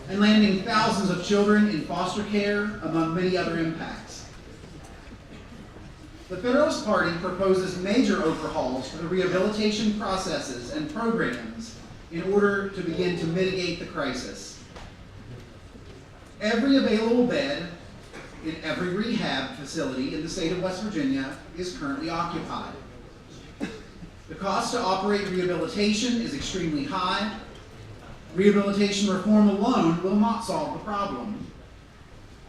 and landing thousands of children in foster care, among many other impacts. The Federalist Party proposes major overhauls to the rehabilitation processes and programs in order to begin to mitigate the crisis. Every available bed in every rehab facility in the state of West Virginia is currently occupied. The cost to operate rehabilitation is extremely high. Rehabilitation reform alone will not solve the problem,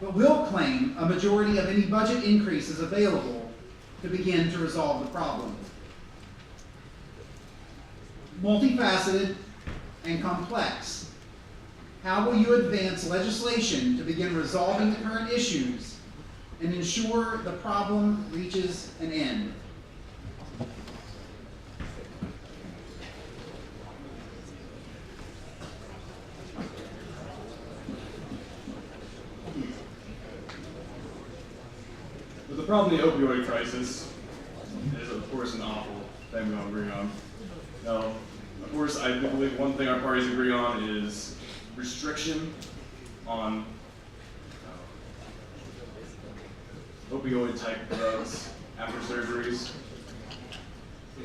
but will claim a majority of any budget increases available to begin to resolve the problem. Multifaceted and complex, how will you advance legislation to begin resolving the current issues and ensure the problem reaches an end? The problem of the opioid crisis is, of course, an awful thing we all agree on. Now, of course, I believe one thing our parties agree on is restriction on opioid-type drugs after surgeries,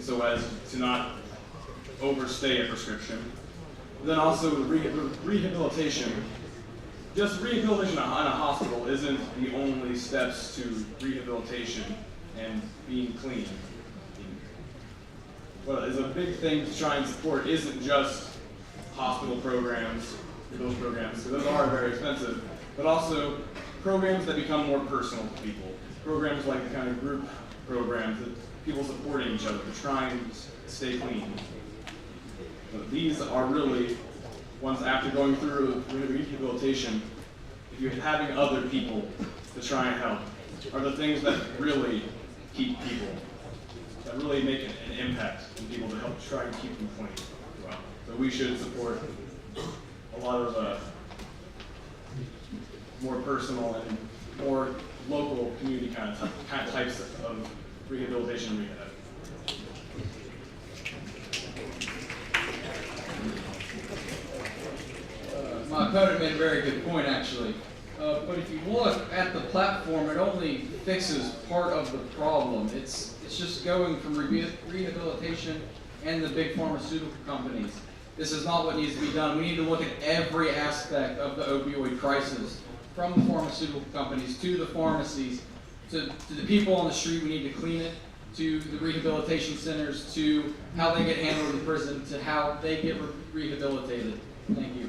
so as to not overstay a prescription. And then also the rehabilitation. Just rehabilitation in a hospital isn't the only steps to rehabilitation and being clean. What is a big thing to try and support isn't just hospital programs, those programs, because those are very expensive, but also programs that become more personal to people. Programs like the kind of group programs that people supporting each other to try and stay clean. But these are really ones after going through rehabilitation, if you're having other people to try and help, are the things that really keep people, that really make an impact on people to help try and keep them clean as well. So we should support a lot of more personal and more local community kind of types of rehabilitation rehab. My opponent made a very good point, actually. But if you look at the platform, it only fixes part of the problem. It's just going from rehabilitation and the big pharmaceutical companies. This is not what needs to be done. We need to look at every aspect of the opioid crisis, from the pharmaceutical companies to the pharmacies, to the people on the street. We need to clean it, to the rehabilitation centers, to how they get handled in prison, to how they get rehabilitated. Thank you.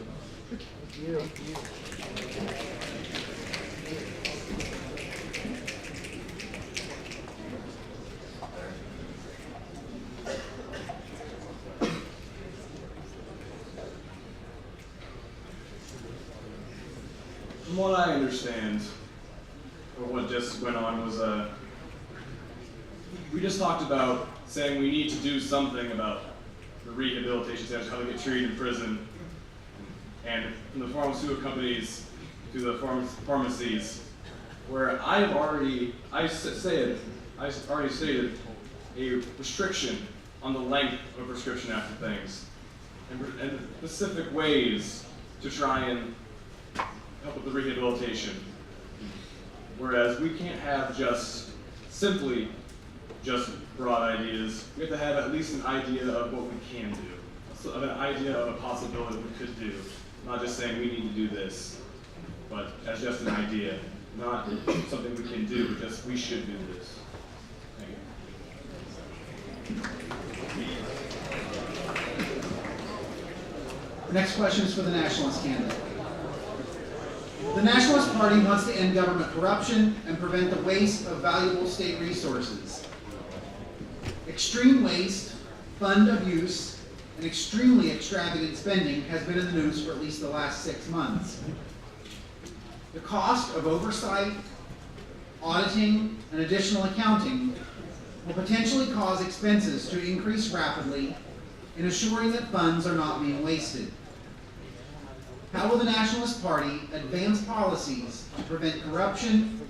From what I understand, or what just went on was, we just talked about saying we need to do something about the rehabilitation centers, how they get treated in prison, and from the pharmaceutical companies to the pharmacies, where I've already stated a restriction on the length of a prescription after things, and specific ways to try and help with the rehabilitation. Whereas we can't have just broad ideas. We have to have at least an idea of what we can do, of an idea of a possibility we could do. Not just saying we need to do this, but as just an idea, not something we can do, but just we should do this. Thank you. Next question is for the Nationalist candidate. The Nationalist Party wants to end government corruption and prevent the waste of valuable state resources. Extreme waste, fund abuse, and extremely extravagant spending has been in the news for at least the last 6 months. The cost of oversight, auditing, and additional accounting will potentially cause expenses to increase rapidly in assuring that funds are not being wasted. How will the Nationalist Party advance policies to prevent corruption,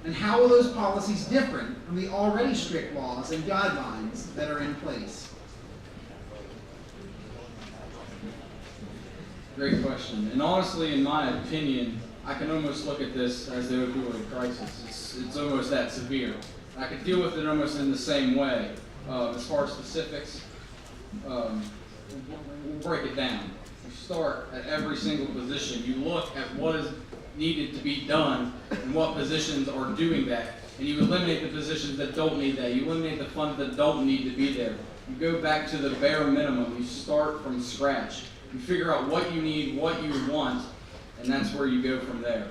and how will those policies differ from the already strict laws and guidelines that are in place? Great question. And honestly, in my opinion, I can almost look at this as the opioid crisis. It's almost that severe. I could deal with it almost in the same way. As far as specifics, we'll break it down. You start at every single position. You look at what is needed to be done and what positions are doing that. And you eliminate the positions that don't need that. You eliminate the funds that don't need to be there. You go back to the bare minimum. You start from scratch. You figure out what you need, what you want, and that's where you go from there.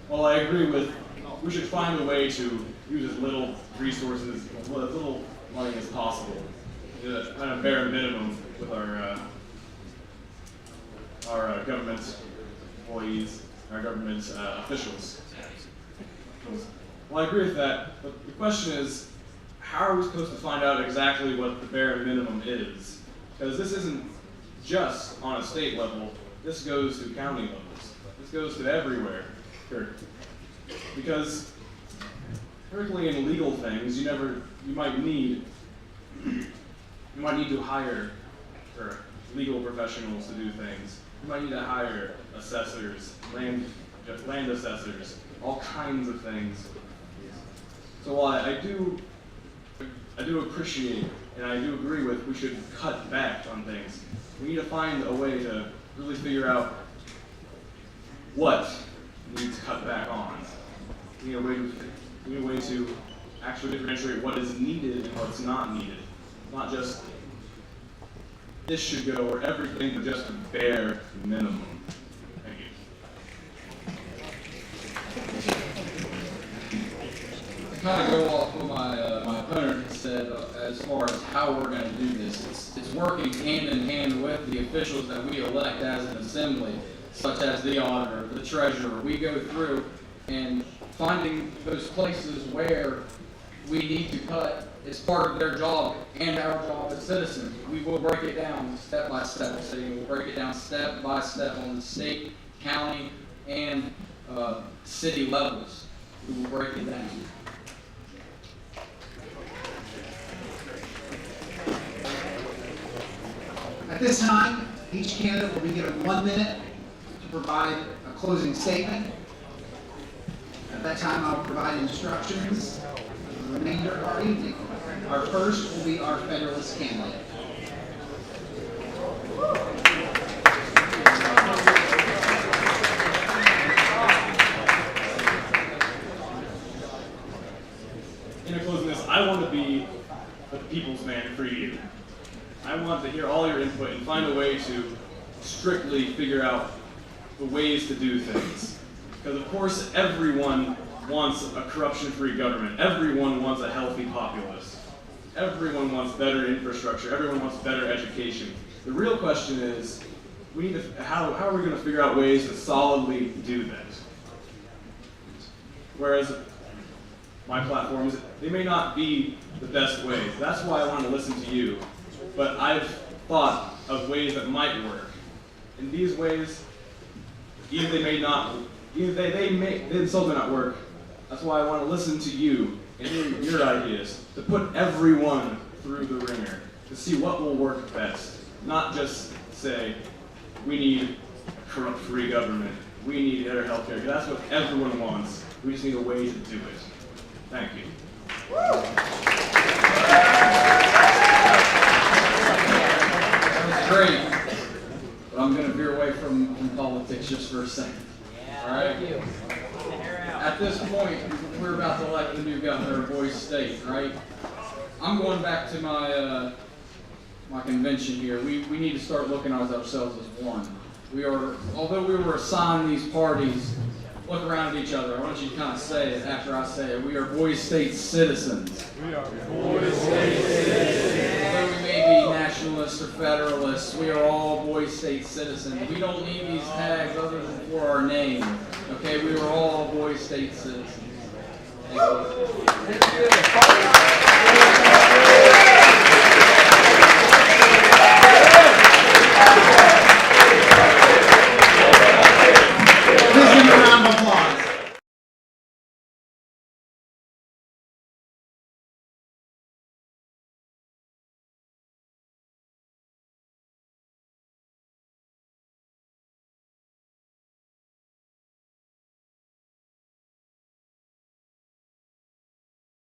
Well, I agree with, we should find a way to use as little resources, as little money as possible. Kind of bare minimum with our government employees, our government officials. Well, I agree with that, but the question is, how are we supposed to find out exactly what the bare minimum is? Because this isn't just on a state level, this goes to county levels. This goes to everywhere. Because particularly in legal things, you might need to hire legal professionals to do things. You might need to hire assessors, land assessors, all kinds of things. So while I do appreciate and I do agree with we should cut back on things, we need to find a way to really figure out what needs cut back on. We need a way to actually differentiate what is needed and what's not needed. Not just this should go or everything, but just a bare minimum. Thank you. To kind of go off what my opponent said as far as how we're going to do this, it's working hand in hand with the officials that we elect as an assembly, such as the auditor, the treasurer. We go through and finding those places where we need to cut is part of their job and our job as citizens. We will break it down step by step. So we'll break it down step by step on the state, county, and city levels. We will break it down. At this time, each candidate will be given 1 minute to provide a closing statement. At that time, I'll provide instructions for the remainder of our evening. Our first will be our Federalist candidate. In closing this, I want to be the people's man for you. I want to hear all your input and find a way to strictly figure out the ways to do things. Because of course everyone wants a corruption-free government. Everyone wants a healthy populace. Everyone wants better infrastructure. Everyone wants better education. The real question is, how are we going to figure out ways to solidly do that? Whereas my platforms, they may not be the best ways. That's why I want to listen to you. But I've thought of ways that might work. And these ways, even they themselves may not work. That's why I want to listen to you and hear your ideas, to put everyone through the ringer, to see what will work best. Not just say, we need a corrupt-free government, we need better health care. That's what everyone wants. We just need a way to do it. Thank you. kids just for a second. All right. At this point, we're about to elect the new governor of Boise State, right? I'm going back to my my convention here. We need to start looking at ourselves as one. We are, although we were assigned these parties, look around at each other. I want you to kind of say it after I say it. We are Boise State citizens. We are Boise State citizens. Although we may be nationalists or federalists, we are all Boise State citizens. We don't need these tags other than for our name. Okay, we are all Boise State citizens. Thank you.